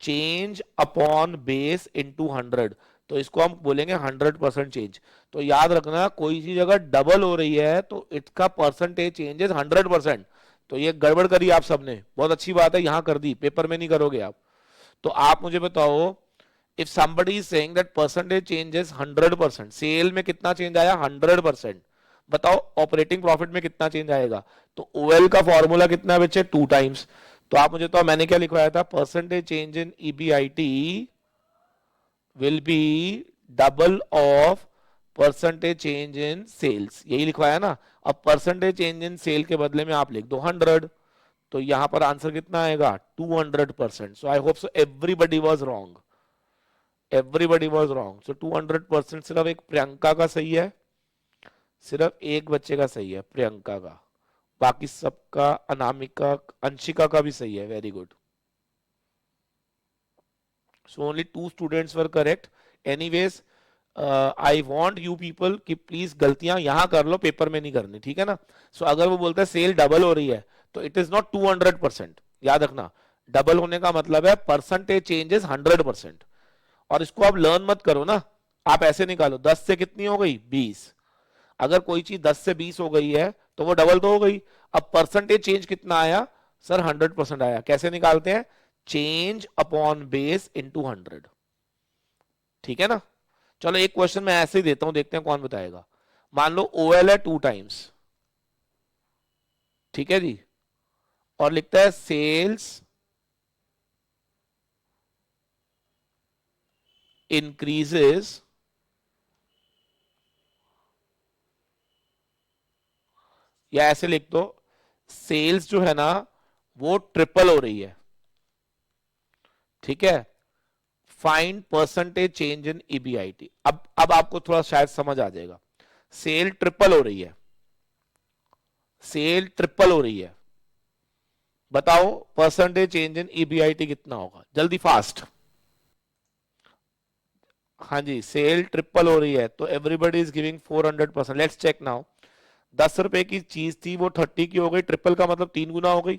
चेंज अपॉन बेस इनटू 100, तो इसको हम बोलेंगे 100% चेंज। तो याद रखना कोई चीज अगर डबल हो रही है तो इसका परसेंटेज चेंज इज 100%। तो ये गड़बड़ करी आप सबने, बहुत अच्छी बात है यहां कर दी, पेपर में नहीं करोगे आप। तो आप मुझे बताओ, if somebody is saying that percentage change is 100%, sale में कितना चेंज आया 100%, बताओ ऑपरेटिंग प्रॉफिट में कितना चेंज आएगा। तो ओएल का फॉर्मूला कितना है बच्चे, 2 टाइम्स। तो आप मुझे तो मैंने क्या लिखवाया था, percentage change in EBIT will be double of percentage change in sales, यही लिखवाया ना। अब परसेंटेज चेंज इन सेल के बदले में आप लिख दो 100, तो यहां पर आंसर कितना आएगा 200%। So I hope so everybody was wrong, everybody was wrong. So 200% सिर्फ एक प्रियंका का सही है, सिर्फ एक बच्चे का सही है प्रियंका का, बाकी सबका, अनामिका, अंशिका का भी सही है, very good. So only 2 students were correct. Anyways I want you people कि प्लीज गलतियां यहां कर लो, पेपर में नहीं करनी, ठीक है ना। सो अगर वो बोलता है सेल डबल हो रही है तो इट इज नॉट 200%, याद रखना। डबल होने का मतलब है परसेंटेज चेंजेस 100%। और इसको आप लर्न मत करो ना, आप ऐसे निकालो 10 से कितनी हो गई 20, अगर कोई चीज 10 से 20 हो गई है तो वो डबल तो हो गई। अब परसेंटेज चेंज कितना आया सर, 100% आया। कैसे निकालते हैं, चेंज अपॉन बेस इनटू 100, ठीक है ना। चलो एक क्वेश्चन मैं ऐसे ही देता हूं, देखते हैं कौन बताएगा। मान लो ओएल है 2 टाइम्स, ठीक है जी, और लिखता है सेल्स increases या ऐसे लिख दो सेल्स जो है ना वो ट्रिपल हो रही है, ठीक है, find percentage change in EBIT. अब आपको थोड़ा शायद समझ आ जाएगा। सेल ट्रिपल हो रही है, सेल ट्रिपल हो रही है, बताओ परसेंटेज चेंज इन ईबीआईटी कितना होगा, जल्दी फास्ट। हाँ जी, सेल ट्रिपल हो रही है तो everybody is giving 400%। Let's check now. 10 रुपए की चीज थी वो 30 की हो गई, ट्रिपल का मतलब 3 गुना हो गई।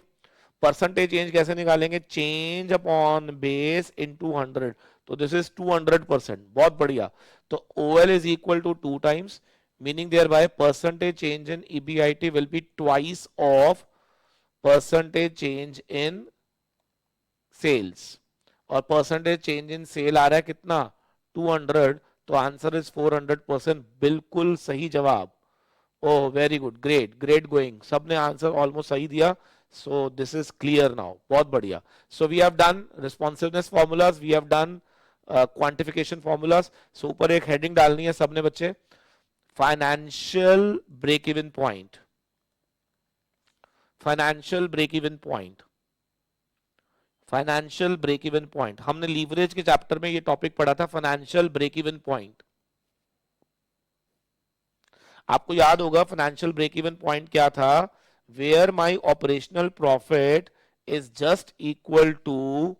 परसेंटेज चेंज कैसे निकालेंगे, चेंज अपॉन बेस इनटू 100, तो दिस इज 200%। बहुत बढ़िया। तो OL is equal to 2 times, meaning thereby percentage change in EBIT will be twice of percentage change in sales. और परसेंटेज चेंज इन सेल आ रहा है कितना, 200, तो आंसर इज 400%। बिल्कुल सही जवाब। Oh very good, great great going, सबने आंसर ऑलमोस्ट सही दिया। So this is clear now, बहुत बढ़िया। So we have done responsiveness formulas, we have done quantification formulas. So ऊपर एक हेडिंग डालनी है सबने बच्चे, financial break even point, financial break even point, financial break even point. हमने लीवरेज के चैप्टर में ये टॉपिक पढ़ा था, फाइनेंशियल ब्रेक इवन पॉइंट। आपको याद होगा फाइनेंशियल ब्रेक इवन पॉइंट क्या था, where my operational profit is just equal to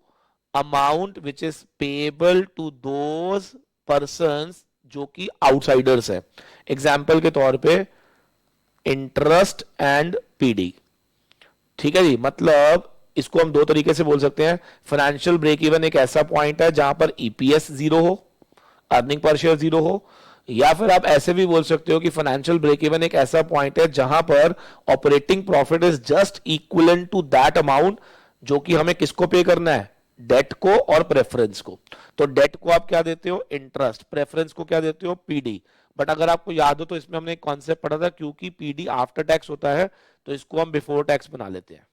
amount which is payable to those persons जो कि आउटसाइडर्स है। एग्जाम्पल के तौर पे इंटरेस्ट एंड पीडी, ठीक है जी। मतलब इसको हम दो तरीके से बोल सकते हैं। फाइनेंशियल ब्रेक इवन एक ऐसा पॉइंट है जहां पर ईपीएस 0 हो, अर्निंग पर शेयर 0 हो, या फिर आप ऐसे भी बोल सकते हो कि फाइनेंशियल ब्रेक इवन एक ऐसा पॉइंट है जहां पर operating profit is just equivalent to that amount जो कि हमें किसको पे करना है, डेट को और प्रेफरेंस को। तो डेट को आप क्या देते हो, इंटरेस्ट, प्रेफरेंस को क्या देते हो, पीडी। बट अगर आपको याद हो तो इसमें हमने एक कॉन्सेप्ट पढ़ा था, क्योंकि पीडी आफ्टर टैक्स होता है तो इसको हम बिफोर टैक्स बना लेते हैं।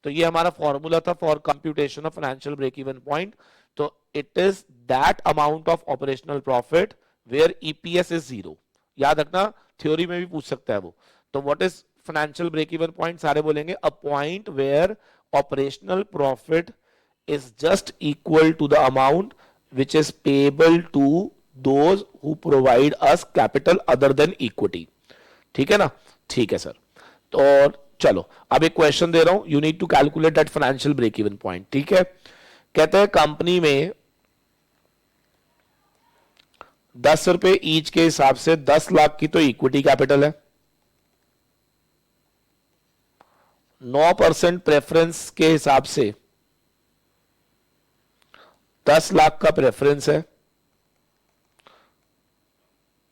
तो ये हमारा फॉर्मूला था for computation of financial break even point. तो it is that amount of operational profit where EPS is 0। याद रखना, थ्योरी में भी पूछ सकता है वो। तो what is financial break even point, सारे बोलेंगे a point where operational profit is just equal to the amount which is payable to those who provide us capital other than equity. ठीक है ना, ठीक है सर। तो चलो अब एक क्वेश्चन दे रहा हूं, you need to calculate that financial break even point. ठीक है, कहते हैं कंपनी में 10 रुपए ईच के हिसाब से 10 लाख की तो इक्विटी कैपिटल है, 9% प्रेफरेंस के हिसाब से 10 लाख का प्रेफरेंस है,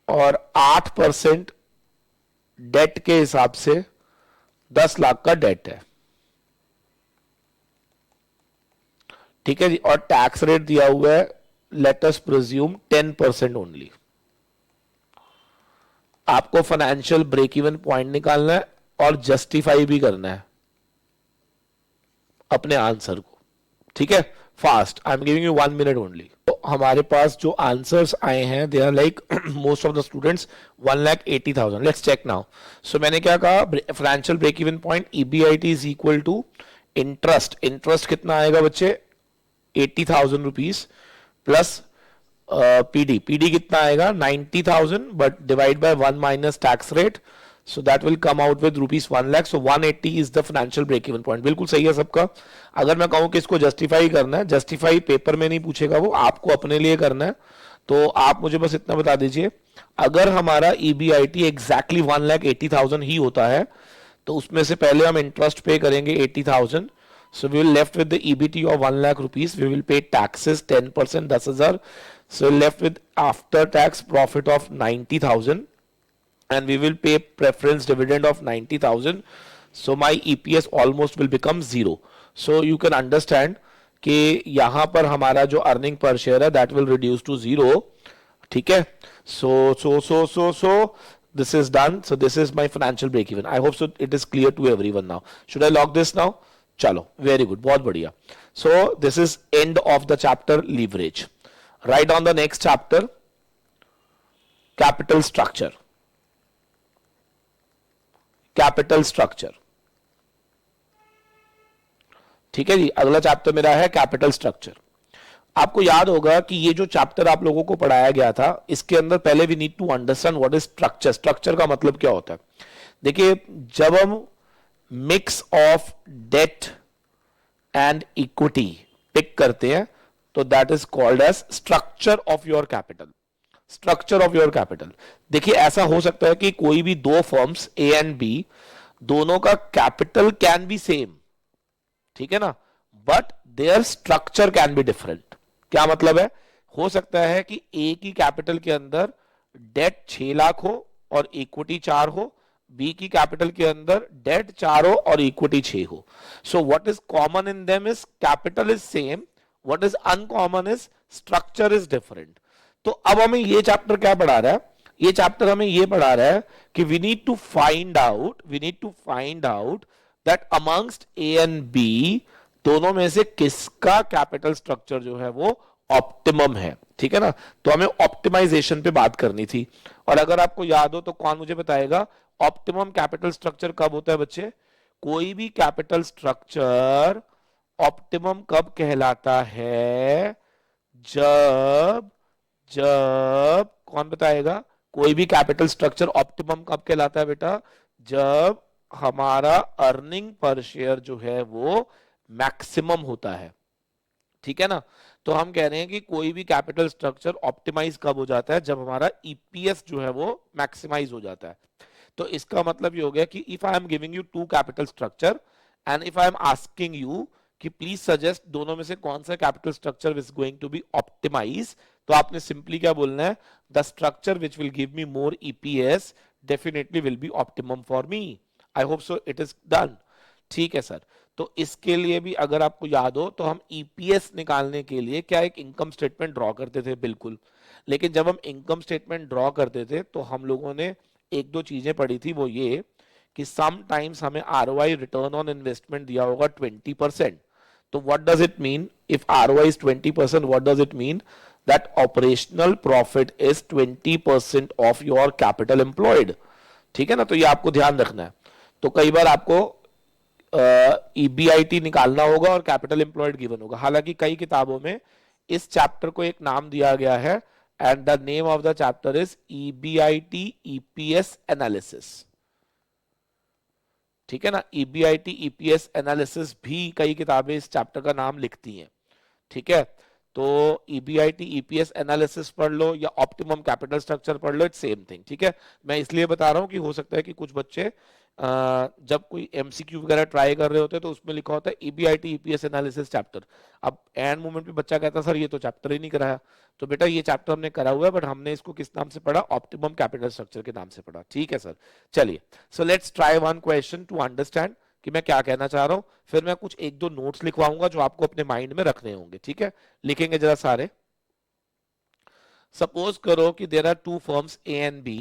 और 8% डेट के हिसाब से 10 लाख का डेट है। ठीक है जी, और टैक्स रेट दिया हुआ है, लेट अस प्रिज्यूम 10% ओनली। आपको फाइनेंशियल ब्रेक इवन पॉइंट निकालना है और जस्टिफाई भी करना है अपने आंसर को। ठीक है, fast, I am giving you 1 minute only. तो हमारे पास जो आंसर्स आए हैं they are like most of the students 1,80,000। Let's check now. So मैंने क्या कहा, financial break even point EBIT is equal to interest. Interest कितना आएगा बच्चे, 80,000 रुपीज प्लस पीडी। पीडी कितना आएगा, 90,000 but divide by 1 minus tax rate, so that will come out with rupees 1 lakh. So 180 is the financial break even point. बिल्कुल सही है सबका। अगर मैं कहूं कि इसको जस्टिफाई करना है, जस्टिफाई पेपर में नहीं पूछेगा वो, आपको अपने लिए करना है। तो आप मुझे बस इतना बता दीजिए, अगर हमारा ईबीआईटी एग्जैक्टली 1,80,000 ही होता है तो उसमें से पहले हम इंटरेस्ट पे करेंगे 80,000। So we will left with the EBT of 1 lakh rupees. We will pay taxes 10%, 10,000. So left with after tax profit of 90,000. And we will pay preference dividend of 90,000. So my EPS almost will become 0. So you can understand कि यहां पर हमारा जो earning per share है that will reduce to 0. ठीक है, so this is done. So this is my financial break even. I hope so it is clear to everyone now. Should I log this now? चलो, very good, बहुत बढ़िया। सो this is end of the chapter leverage. Right on the next chapter, capital structure. Capital structure, ठीक है जी। अगला chapter मेरा है capital structure. आपको याद होगा कि ये जो चैप्टर आप लोगों को पढ़ाया गया था, इसके अंदर पहले we need to understand what is structure. Structure का मतलब क्या होता है? देखिए, जब हम mix of debt and equity pick करते हैं तो that is called as structure of your capital. Structure of your capital. देखिए, ऐसा हो सकता है कि कोई भी दो फर्म्स ए एंड बी, दोनों का कैपिटल कैन बी सेम, ठीक है ना, but there structure can be different. क्या मतलब है? हो सकता है कि ए की कैपिटल के अंदर डेट 6 लाख हो और इक्विटी 4 हो, बी की कैपिटल के अंदर डेट 4 हो और इक्विटी 6 हो। So what is common in them is capital is same, what is uncommon is structure is different. तो अब हमें ये चैप्टर क्या पढ़ा रहा है? ये चैप्टर हमें ये पढ़ा रहा है कि we need to find out that amongst A and B, दोनों में से किसका कैपिटल स्ट्रक्चर जो है वो ऑप्टिमम है, ठीक है ना। तो हमें ऑप्टिमाइजेशन पे बात करनी थी। और अगर आपको याद हो तो कौन मुझे बताएगा ऑप्टिमम कैपिटल स्ट्रक्चर कब होता है बच्चे? कोई भी कैपिटल स्ट्रक्चर ऑप्टिमम कब कहलाता है? जब जब कौन बताएगा? कोई भी कैपिटल स्ट्रक्चर ऑप्टिमम कब कहलाता है बेटा? जब हमारा अर्निंग पर शेयर जो है वो मैक्सिमम होता है, ठीक है ना। तो हम कह रहे हैं कि कोई भी कैपिटल स्ट्रक्चर ऑप्टिमाइज कब हो जाता है? जब हमारा ईपीएस जो है वो मैक्सिमाइज हो जाता है। तो इसका मतलब ये हो गया कि if I am giving you two capital structure and if I am asking you कि प्लीज सजेस्ट दोनों में से कौन सा capital structure is going to be optimise, तो आपने सिंपली क्या बोलना है? The structure which will give me more EPS definitely will be optimum for me. I hope so it is done. ठीक है सर। तो इसके लिए भी अगर आपको याद हो तो हम ईपीएस निकालने के लिए क्या एक इनकम स्टेटमेंट ड्रॉ करते थे, बिल्कुल। लेकिन जब हम इनकम स्टेटमेंट ड्रॉ करते थे तो हम लोगों ने एक दो चीजें पढ़ी थी, वो ये कि समटाइम्स हमें आरओआई रिटर्न ऑन इन्वेस्टमेंट दिया होगा 20%। तो what does it mean? If ROI is 20%, what does it mean? That operational profit is 20% of your capital employed, ठीक है ना। तो ये आपको ध्यान रखना है। तो कई बार आपको ईबीआईटी निकालना होगा और कैपिटल एम्प्लॉयड गिवन होगा। हालांकि कई किताबों में इस चैप्टर को एक नाम दिया गया है and the name of the chapter is EBIT EPS analysis, ठीक है ना। ईबीआईटी ईपीएस एनालिसिस भी कई किताबें इस चैप्टर का नाम लिखती हैं, ठीक है। तो ईबीआईटी ईपीएस एनालिसिस पढ़ लो या ऑप्टिमम कैपिटल स्ट्रक्चर पढ़ लो, इट्स सेम थिंग, ठीक है। मैं इसलिए बता रहा हूं कि हो सकता है कि कुछ बच्चे जब कोई एमसीक्यू वगैरह ट्राई कर रहे होते हैं तो उसमें लिखा होता है ईबीआईटी ईपीएस एनालिसिस चैप्टर। अब एंड मोमेंट पे बच्चा कहता है सर ये तो चैप्टर ही नहीं कराया। तो बेटा ये चैप्टर हमने करा हुआ है, बट हमने इसको किस नाम से पढ़ा? ऑप्टिमम कैपिटल स्ट्रक्चर के नाम से पढ़ा, ठीक है सर। चलिए, so let's try one question to understand कि मैं क्या कहना चाह रहा हूं। फिर मैं कुछ एक दो नोट्स लिखवाऊंगा जो आपको अपने माइंड में रखने होंगे, ठीक है। लिखेंगे जरा सारे। सपोज करो कि there are two firms A and B,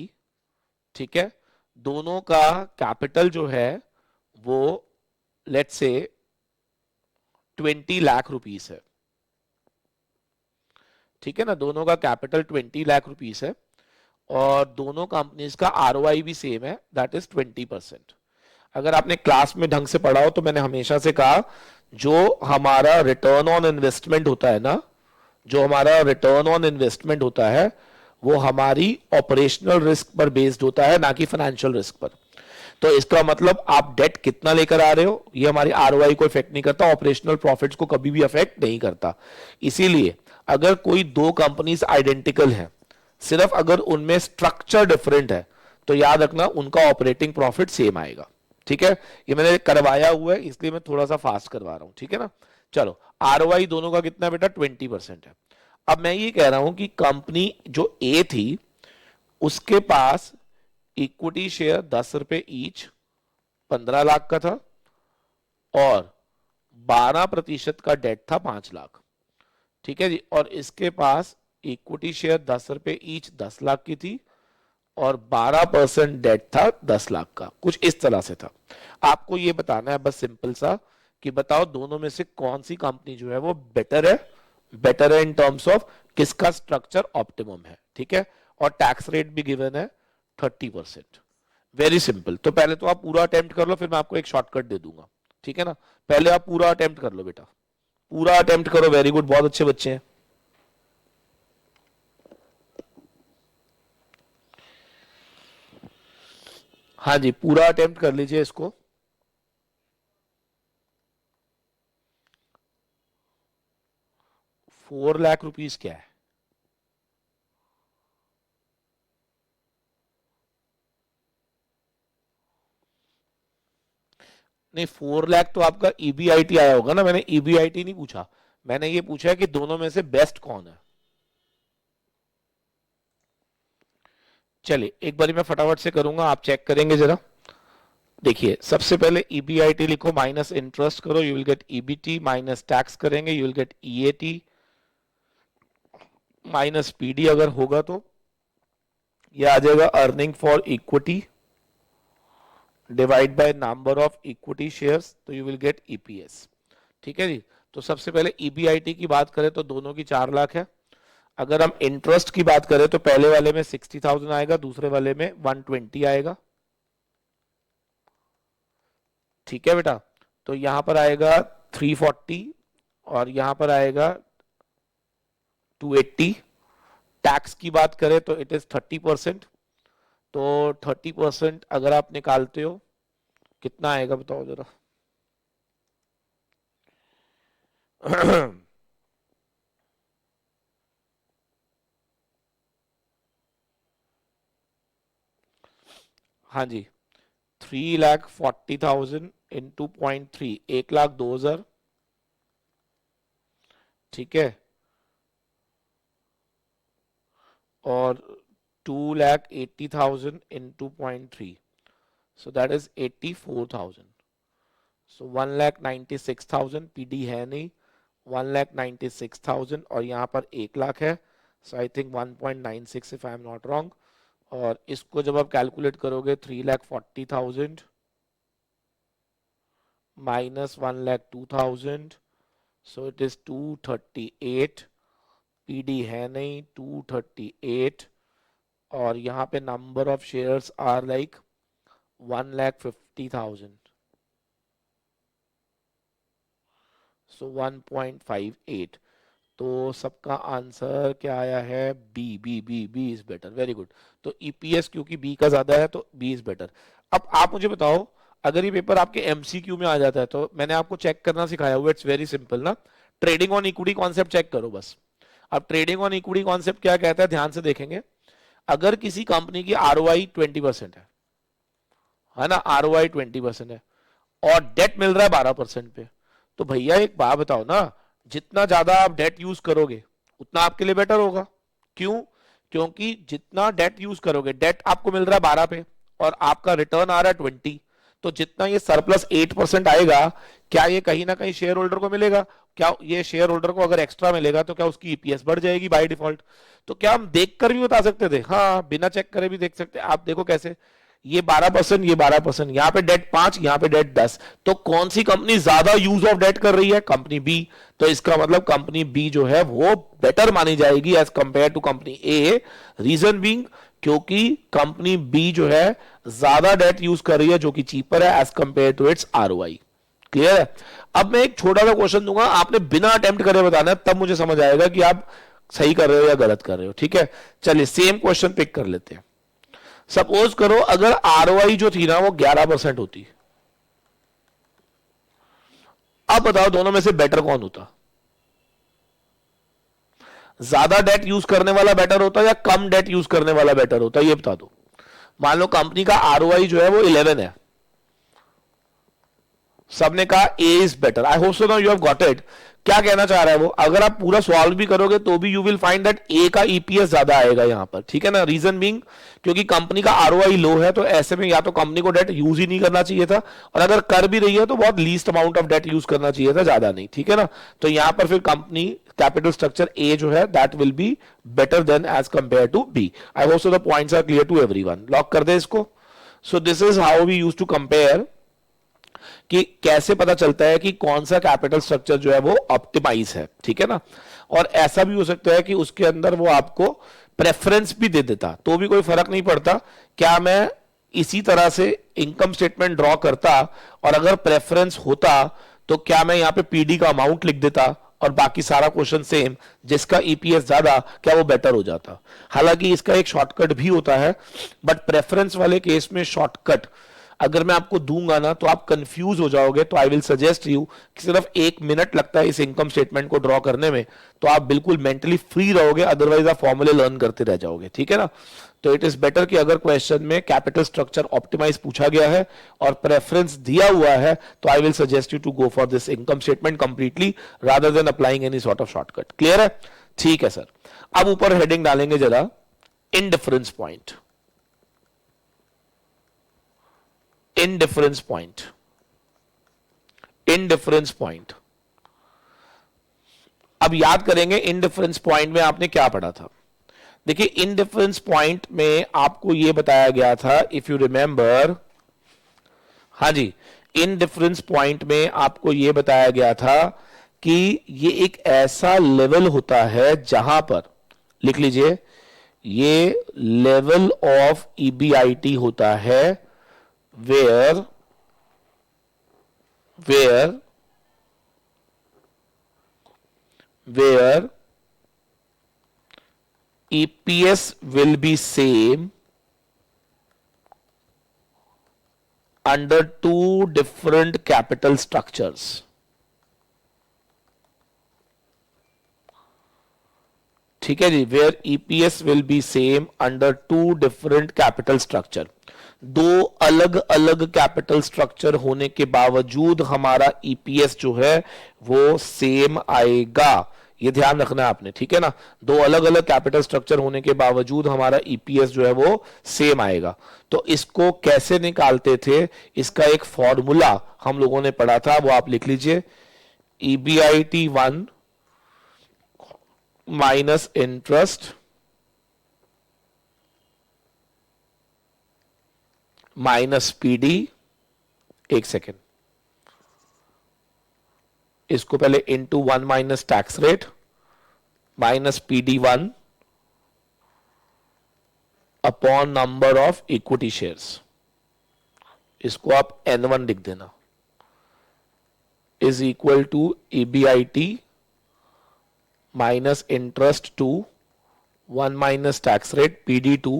ठीक है। दोनों का कैपिटल जो है वो लेट्स से 20 लाख रुपीस है, ठीक है ना। दोनों का कैपिटल 20 लाख रुपीस है और दोनों कंपनीज का आरओआई भी सेम है, दैट इज 20%। अगर आपने क्लास में ढंग से पढ़ा हो तो मैंने हमेशा से कहा जो हमारा रिटर्न ऑन इन्वेस्टमेंट होता है ना, जो हमारा रिटर्न ऑन इन्वेस्टमेंट होता है वो हमारी ऑपरेशनल रिस्क पर बेस्ड होता है, ना कि फाइनेंशियल रिस्क पर। तो इसका मतलब आप डेट कितना लेकर आ रहे हो ये हमारी आरओआई को इफेक्ट नहीं करता, ऑपरेशनल प्रॉफिट्स को कभी भी अफेक्ट नहीं करता। इसीलिए अगर कोई दो कंपनीज आइडेंटिकल हैं, सिर्फ अगर उनमें स्ट्रक्चर डिफरेंट है तो याद रखना उनका ऑपरेटिंग प्रॉफिट सेम आएगा, ठीक है। ये मैंने करवाया हुआ है इसलिए मैं थोड़ा सा फास्ट करवा रहा हूं, ठीक है ना। चलो, आरओआई दोनों का कितना बेटा? 20% है। अब मैं ये कह रहा हूं कि कंपनी जो ए थी उसके पास इक्विटी शेयर 10 रुपए ईच 15 लाख का था और 12% का डेट था 5 लाख, ठीक है जी। और इसके पास इक्विटी शेयर 10 रुपए ईच 10 लाख की थी और 12% डेट था 10 लाख का, कुछ इस तरह से था। आपको ये बताना है बस सिंपल सा कि बताओ दोनों में से कौन सी कंपनी जो है वो बेटर है, बेटर है इन टर्म्स ऑफ किसका स्ट्रक्चर ऑप्टिमम है, ठीक है, और टैक्स रेट भी गिवन है 30%। Very simple. तो पहले तो आप पूरा अटेम्प्ट कर लो, फिर मैं आपको एक शॉर्टकट दे दूंगा, ठीक है ना। पहले आप पूरा अटेम्प्ट कर लो बेटा, पूरा अटेम्प्ट करो। वेरी गुड, बहुत अच्छे बच्चे हैं। हाँ जी, पूरा अटेम्प्ट कर लीजिए इसको। ₹4 लाख क्या है? नहीं, 4 लाख तो आपका ईबीआईटी आया होगा ना, मैंने ईबीआईटी नहीं पूछा, मैंने ये पूछा है कि दोनों में से बेस्ट कौन है। चलिए एक बार मैं फटाफट से करूंगा, आप चेक करेंगे जरा। देखिए सबसे पहले ईबीआईटी लिखो, माइनस इंटरेस्ट करो, you will get EBT, minus tax करेंगे you will get EAT, minus PD अगर होगा तो ये आ जाएगा earning for equity divide by number of equity shares, तो यू विल गेट ईपीएस। ठीक है जी। तो सबसे पहले ईबीआईटी की बात करें तो दोनों की 4 लाख है। अगर हम इंटरेस्ट की बात करें तो पहले वाले में 60,000 आएगा, दूसरे वाले में 120 आएगा। ठीक है बेटा, तो यहां पर आएगा 340 और यहां पर आएगा 280। टैक्स की बात करें तो इट इज 30%, तो 30% अगर आप निकालते हो कितना आएगा बताओ जरा। हाँ जी, 3,40,000 इंटू 0.3, 1,02,000। ठीक है, और 2,80,000 into 0.3, so that is 84,000। So 1,96,000, PD है नहीं, 1,96,000 और यहाँ पर 1 लाख है, so I think 1.96 if I am not wrong. और इसको जब आप कैलकुलेट करोगे 3,40,000 minus 1,02,000, so it is 238, PD है नहीं, 238 और यहाँ पे number of shares are like 1,50,000, so 1.58। तो सबका आंसर क्या आया है? B, B B B is better. Very good. तो ईपीएस क्योंकि बी का ज्यादा है तो बी इज बेटर। अब आप मुझे बताओ, अगर ये पेपर आपके एमसीक्यू में आ जाता है तो मैंने आपको चेक करना सिखाया हुआ, इट्स वेरी सिंपल ना। Trading on equity concept check करो बस। अब ट्रेडिंग ऑन इक्विटी कॉन्सेप्ट क्या कहता है, ध्यान से देखेंगे। अगर किसी कंपनी की आरओआई 20% है ना, आरओआई 20% है और डेट मिल रहा है 12% पे, तो भैया एक बात बताओ ना, जितना ज्यादा आप डेट यूज करोगे उतना आपके लिए बेटर होगा। क्यों? क्योंकि जितना डेट यूज करोगे, डेट आपको मिल रहा है 12 पे और आपका रिटर्न आ रहा है 20, तो जितना ये सरप्लस 8% आएगा, क्या ये कहीं ना कहीं शेयर होल्डर को मिलेगा? क्या ये शेयर होल्डर को अगर एक्स्ट्रा मिलेगा तो क्या उसकी ईपीएस बढ़ जाएगी बाय डिफॉल्ट? तो क्या हम देखकर भी बता सकते थे? हाँ, बिना चेक करे भी देख सकते। आप देखो कैसे, ये 12%, ये 12%, यहां पे डेट 5, यहां पे डेट 10, तो कौन सी कंपनी ज्यादा यूज ऑफ डेट कर रही है? Company B. तो इसका मतलब कंपनी बी जो है वो बेटर मानी जाएगी as compare to company A. Reason being, क्योंकि कंपनी बी जो है ज्यादा डेट यूज कर रही है, जो कि चीपर है as compare to its ROI. Clear है? अब मैं एक छोटा सा क्वेश्चन दूंगा, आपने बिना अटेम्प्ट करे बताना है, तब मुझे समझ आएगा कि आप सही कर रहे हो या गलत कर रहे हो। ठीक है, चलिए सेम क्वेश्चन पिक कर लेते हैं। सपोज करो अगर आरओआई जो थी ना वो 11% होती, अब बताओ दोनों में से बेटर कौन होता? ज्यादा डेट यूज करने वाला बेटर होता या कम डेट यूज करने वाला बेटर होता? ये बता दो। मान लो कंपनी का आरओआई जो है वो 11 है, सबने कहा A is better. I hope so now you have got it. क्या कहना चाह रहा है वो? अगर आप पूरा सॉल्व भी करोगे तो भी यू विल फाइंड दैट ए का ईपीएस ज्यादा आएगा यहां पर। ठीक है ना? रीजन बीइंग, क्योंकि कंपनी का आरओआई लो है, तो ऐसे में या तो कंपनी को डेट यूज ही नहीं करना चाहिए था, और अगर कर भी रही है तो बहुत least amount of debt use करना चाहिए था, ज्यादा नहीं। ठीक है ना? तो यहां पर फिर कंपनी कैपिटल स्ट्रक्चर ए जो है that will be better than as compare to B. I hope so the points are clear to everyone. Lock कर दे इसको। So this is how we use to compare कि कैसे पता चलता है कि कौन सा कैपिटल स्ट्रक्चर जो है वो ऑप्टिमाइज है, ठीक है ना। और ऐसा भी हो सकता है कि उसके अंदर वो आपको प्रेफरेंस भी दे देता, तो भी कोई फर्क नहीं पड़ता। क्या मैं इसी तरह से इनकम स्टेटमेंट ड्रॉ करता और अगर प्रेफरेंस होता तो क्या मैं यहां पे पीडी का अमाउंट लिख देता और बाकी सारा क्वेश्चन सेम, जिसका ईपीएस ज्यादा क्या वो बेटर हो जाता। हालांकि इसका एक शॉर्टकट भी होता है, बट प्रेफरेंस वाले केस में शॉर्टकट अगर मैं आपको दूंगा ना तो आप कंफ्यूज हो जाओगे। तो आई विल सजेस्ट यू कि सिर्फ 1 मिनट लगता है इस इनकम स्टेटमेंट को ड्रॉ करने में, तो आप बिल्कुल मेंटली फ्री रहोगे, अदरवाइज आप फॉर्मूले लर्न करते रह जाओगे, ठीक है ना। तो इट इज बेटर कि अगर क्वेश्चन में कैपिटल स्ट्रक्चर ऑप्टिमाइज पूछा गया है और प्रेफरेंस दिया हुआ है तो I will suggest you to go for this income statement completely rather than applying any sort of shortcut. Clear है? ठीक है सर। अब ऊपर हेडिंग डालेंगे जरा indifference point. Indifference point, indifference point. अब याद करेंगे इनडिफरेंस पॉइंट में आपने क्या पढ़ा था। देखिए इनडिफरेंस पॉइंट में आपको यह बताया गया था, इफ यू रिमेंबर, हाँ जी, इनडिफरेंस पॉइंट में आपको यह बताया गया था कि ये एक ऐसा लेवल होता है जहां पर, लिख लीजिए, ये लेवल ऑफ ईबीआईटी होता है where where where EPS will be same under two different capital structures. ठीक है जी, where EPS will be same under two different capital structure. दो अलग अलग कैपिटल स्ट्रक्चर होने के बावजूद हमारा ईपीएस जो है वो सेम आएगा। ये ध्यान रखना है आपने, ठीक है ना। दो अलग अलग कैपिटल स्ट्रक्चर होने के बावजूद हमारा ईपीएस जो है वो सेम आएगा। तो इसको कैसे निकालते थे, इसका एक फॉर्मूला हम लोगों ने पढ़ा था, वो आप लिख लीजिए। EBIT 1 minus interest minus PD, एक सेकेंड, इसको पहले into 1 minus tax rate minus PD1 upon number of equity shares, इसको आप N1 लिख देना, is equal to EBIT minus interest to 1 minus tax rate PD2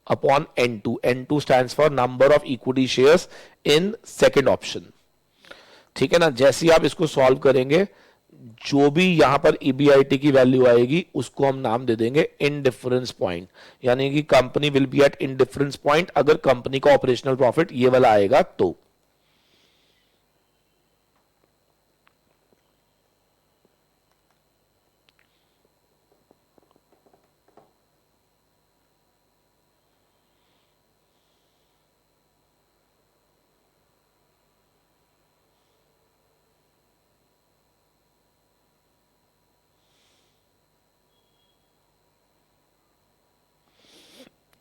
upon N2। N2 stands for number of equity shares in second option, ठीक है ना। जैसे ही आप इसको सॉल्व करेंगे, जो भी यहां पर ईबीआईटी की वैल्यू आएगी उसको हम नाम दे देंगे इनडिफरेंस पॉइंट, यानी कि company will be at indifference point अगर कंपनी का ऑपरेशनल प्रॉफिट ये वाला आएगा तो।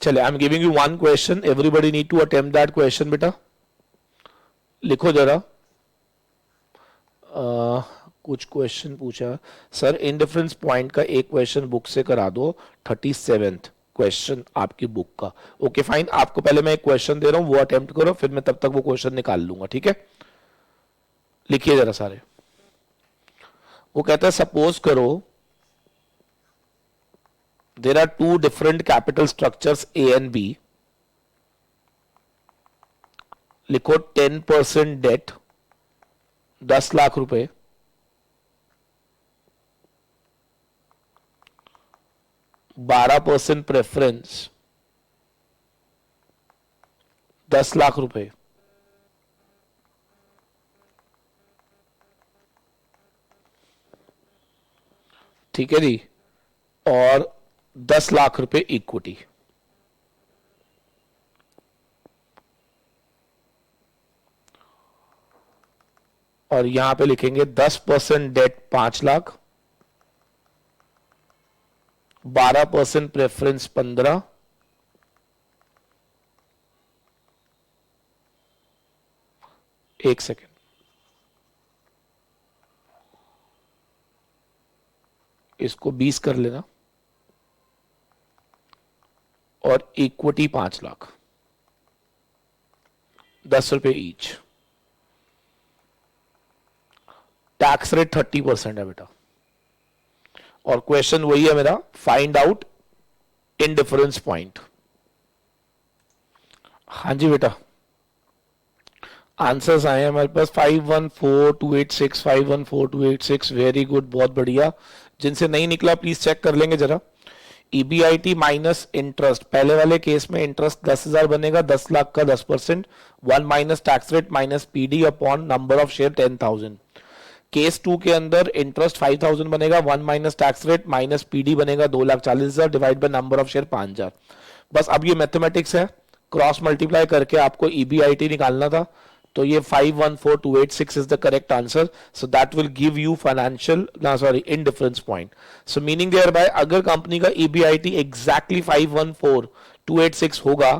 चले, I am giving you one question, everybody need to attempt that question. बेटा लिखो जरा। कुछ क्वेश्चन पूछा सर, इनडिफरेंस पॉइंट का एक क्वेश्चन बुक से करा दो, 37th क्वेश्चन आपकी बुक का। ओके फाइन, आपको पहले मैं एक क्वेश्चन दे रहा हूं, वो अटेम्प्ट करो, फिर मैं तब तक वो क्वेश्चन निकाल लूंगा, ठीक है। लिखिए जरा सारे। वो कहता है सपोज करो there are two different capital structures A and B, लिखो 10% डेट 10 लाख रुपए, 12% प्रेफरेंस 10 लाख रुपए, ठीक है जी, और 10 लाख रुपए इक्विटी। और यहां पे लिखेंगे 10% डेट 5 लाख, 12% प्रेफरेंस 15, एक सेकेंड, इसको 20 कर लेना और इक्विटी 5 लाख, 10 रुपए ईच। टैक्स रेट 30% है बेटा, और क्वेश्चन वही है मेरा, फाइंड आउट इंडिफरेंस पॉइंट। हाँ जी बेटा, आंसर्स आए हैं हमारे पास 514286, 514286, वेरी गुड, बहुत बढ़िया। जिनसे नहीं निकला प्लीज चेक कर लेंगे जरा। ईबीआईटी माइनस इंटरेस्ट, पहले वाले केस में इंटरेस्ट 10,000 बनेगा, 10 लाख का 10%, 1 minus tax rate minus PD upon number of share 10,000। Case 2 के अंदर इंटरेस्ट 5,000 बनेगा, 1 minus tax rate minus PD बनेगा 2,40,000 divide by number of share 5,000। बस अब ये मैथमेटिक्स है, क्रॉस मल्टीप्लाई करके आपको ईबीआईटी निकालना था, तो ये 514286 is the correct answer, so that will give you financial indifference point, so meaning thereby अगर कंपनी का EBIT exactly 514286 होगा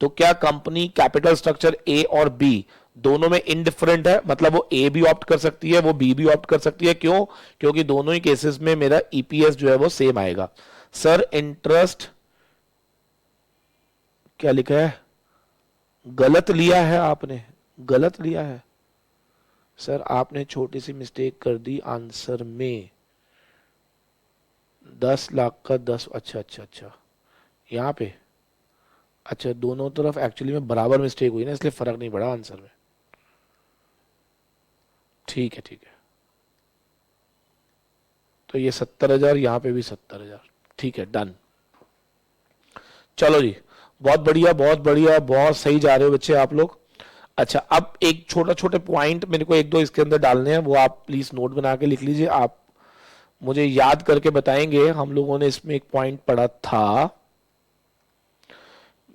तो क्या कंपनी कैपिटल स्ट्रक्चर A और B दोनों में इनडिफरेंट है, मतलब वो A भी ऑप्ट कर सकती है, वो B भी ऑप्ट कर सकती है, क्यों? क्योंकि दोनों ही केसेस में मेरा EPS जो है वो सेम आएगा। सर इंटरेस्ट क्या लिखा है, गलत लिया है आपने, गलत लिया है सर, आपने छोटी सी मिस्टेक कर दी आंसर में, 10 लाख का 10, अच्छा अच्छा अच्छा, यहाँ पे अच्छा दोनों तरफ एक्चुअली में बराबर मिस्टेक हुई ना, इसलिए फर्क नहीं पड़ा आंसर में। ठीक है ठीक है, तो ये 70,000, यहाँ पे भी 70,000, ठीक है डन। चलो जी, बहुत बढ़िया बहुत बढ़िया, बहुत सही जा रहे हो बच्चे आप लोग। अच्छा, अब एक छोटा छोटे पॉइंट मेरे को एक दो इसके अंदर डालने हैं, वो आप प्लीज नोट बना के लिख लीजिए, आप मुझे याद करके बताएंगे। हम लोगों ने इसमें एक पॉइंट पढ़ा था,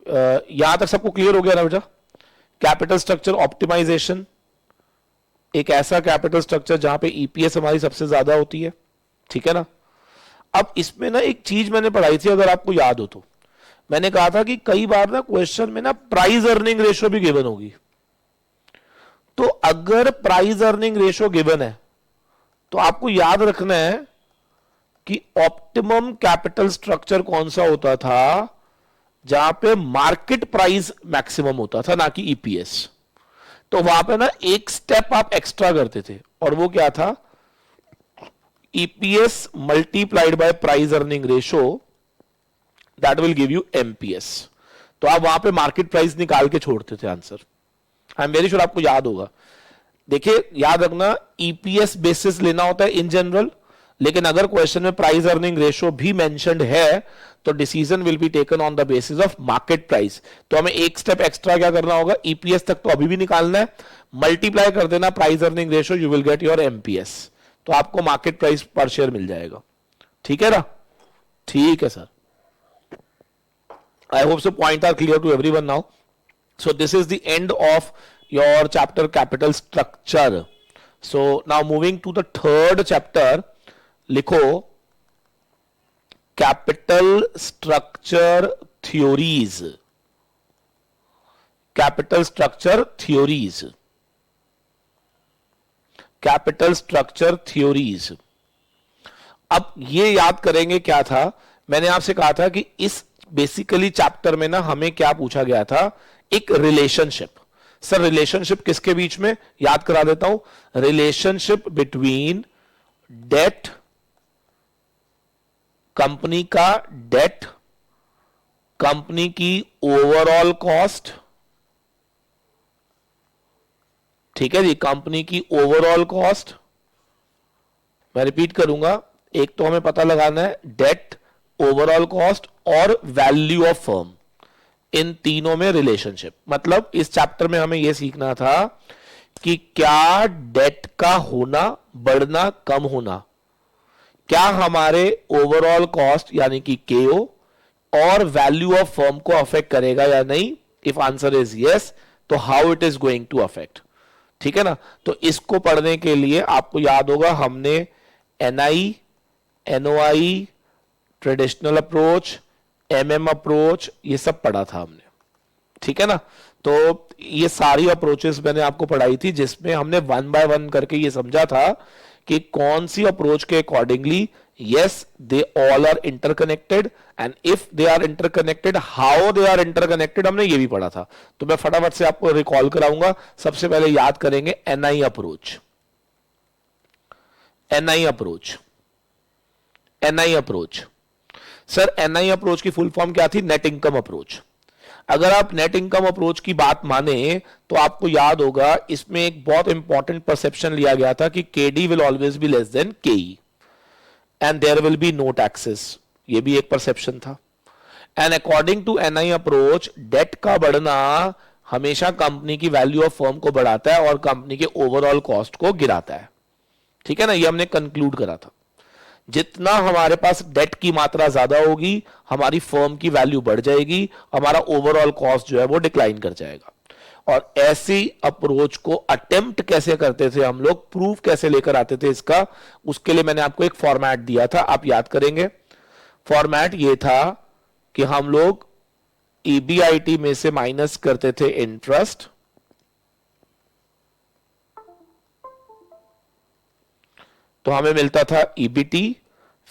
यहां तक सबको क्लियर हो गया ना बेटा? कैपिटल स्ट्रक्चर ऑप्टिमाइजेशन, एक ऐसा कैपिटल स्ट्रक्चर जहां पे ईपीएस हमारी सबसे ज्यादा होती है, ठीक है ना। अब इसमें ना एक चीज मैंने पढ़ाई थी, अगर आपको याद हो तो, मैंने कहा था कि कई बार ना क्वेश्चन में ना प्राइस अर्निंग रेशियो भी गिवन होगी, तो अगर प्राइस अर्निंग रेशियो गिवन है तो आपको याद रखना है कि ऑप्टिमम कैपिटल स्ट्रक्चर कौन सा होता था, जहां पे मार्केट प्राइस मैक्सिमम होता था, ना कि ईपीएस। तो वहां पे ना एक स्टेप आप एक्स्ट्रा करते थे, और वो क्या था, EPS multiplied by price earning ratio, that will give you MPS. तो आप वहां पे मार्केट प्राइस निकाल के छोड़ते थे answer, I am very sure आपको याद होगा। देखिए याद रखना, ईपीएस बेसिस लेना होता है इन जनरल, लेकिन अगर क्वेश्चन में प्राइस अर्निंग रेशियो भी मेंशन्ड है तो decision will be taken on the basis of market price. तो हमें एक स्टेप एक्स्ट्रा क्या करना होगा, ईपीएस तक तो अभी भी निकालना है, मल्टीप्लाई कर देना price earning ratio, you will get your MPS, तो आपको मार्केट प्राइस पर शेयर मिल जाएगा। ठीक है ना? ठीक है sir, I hope so point are clear to everyone now. So this is the end of your chapter capital structure. So now moving to the third chapter, लिखो capital structure theories. Capital structure theories. Capital structure theories. अब ये याद करेंगे क्या था, मैंने आपसे कहा था कि इस बेसिकली चैप्टर में ना हमें क्या पूछा गया था, एक रिलेशनशिप। सर रिलेशनशिप किसके बीच में, याद करा देता हूं, रिलेशनशिप बिटवीन डेट, कंपनी का डेट, कंपनी की ओवरऑल कॉस्ट, ठीक है जी, कंपनी की ओवरऑल कॉस्ट, मैं रिपीट करूंगा, एक तो हमें पता लगाना है डेट, ओवरऑल कॉस्ट और वैल्यू ऑफ फर्म, इन तीनों में रिलेशनशिप। मतलब इस चैप्टर में हमें यह सीखना था कि क्या डेट का होना, बढ़ना, कम होना, क्या हमारे ओवरऑल कॉस्ट यानी कि केओ और वैल्यू ऑफ फर्म को अफेक्ट करेगा या नहीं। इफ आंसर इज यस, तो how it is going to affect. ठीक है ना? तो इसको पढ़ने के लिए आपको याद होगा हमने NI, NOI, traditional approach, MM approach, ये सब पढ़ा था हमने। ठीक है ना। तो ये सारी अप्रोचेस मैंने आपको पढ़ाई थी जिसमें हमने वन बाय वन करके ये समझा था कि कौन सी अप्रोच के accordingly yes they all are interconnected and if they are interconnected how they are interconnected हमने ये भी पढ़ा था। तो मैं फटाफट से आपको रिकॉल कराऊंगा। सबसे पहले याद करेंगे NI approach. NI approach, NI approach sir, NI approach की फुल फॉर्म क्या थी? Net income approach. अगर आप नेट इनकम अप्रोच की बात माने तो आपको याद होगा इसमें एक बहुत इंपॉर्टेंट परसेप्शन लिया गया था कि KD will always be less than KE and there will be no taxes. ये भी एक परसेप्शन था। And according to NI approach debt का बढ़ना हमेशा कंपनी की वैल्यू ऑफ फर्म को बढ़ाता है और कंपनी के ओवरऑल कॉस्ट को गिराता है। ठीक है ना, ये हमने कंक्लूड करा था। जितना हमारे पास डेट की मात्रा ज्यादा होगी हमारी फर्म की वैल्यू बढ़ जाएगी, हमारा ओवरऑल कॉस्ट जो है वो डिक्लाइन कर जाएगा। और ऐसी अप्रोच को अटेम्प्ट कैसे करते थे हम लोग, प्रूफ कैसे लेकर आते थे इसका, उसके लिए मैंने आपको एक फॉर्मेट दिया था, आप याद करेंगे। फॉर्मेट ये था कि हम लोग ईबीआईटी में से माइनस करते थे इंटरेस्ट, तो हमें मिलता था ईबीटी,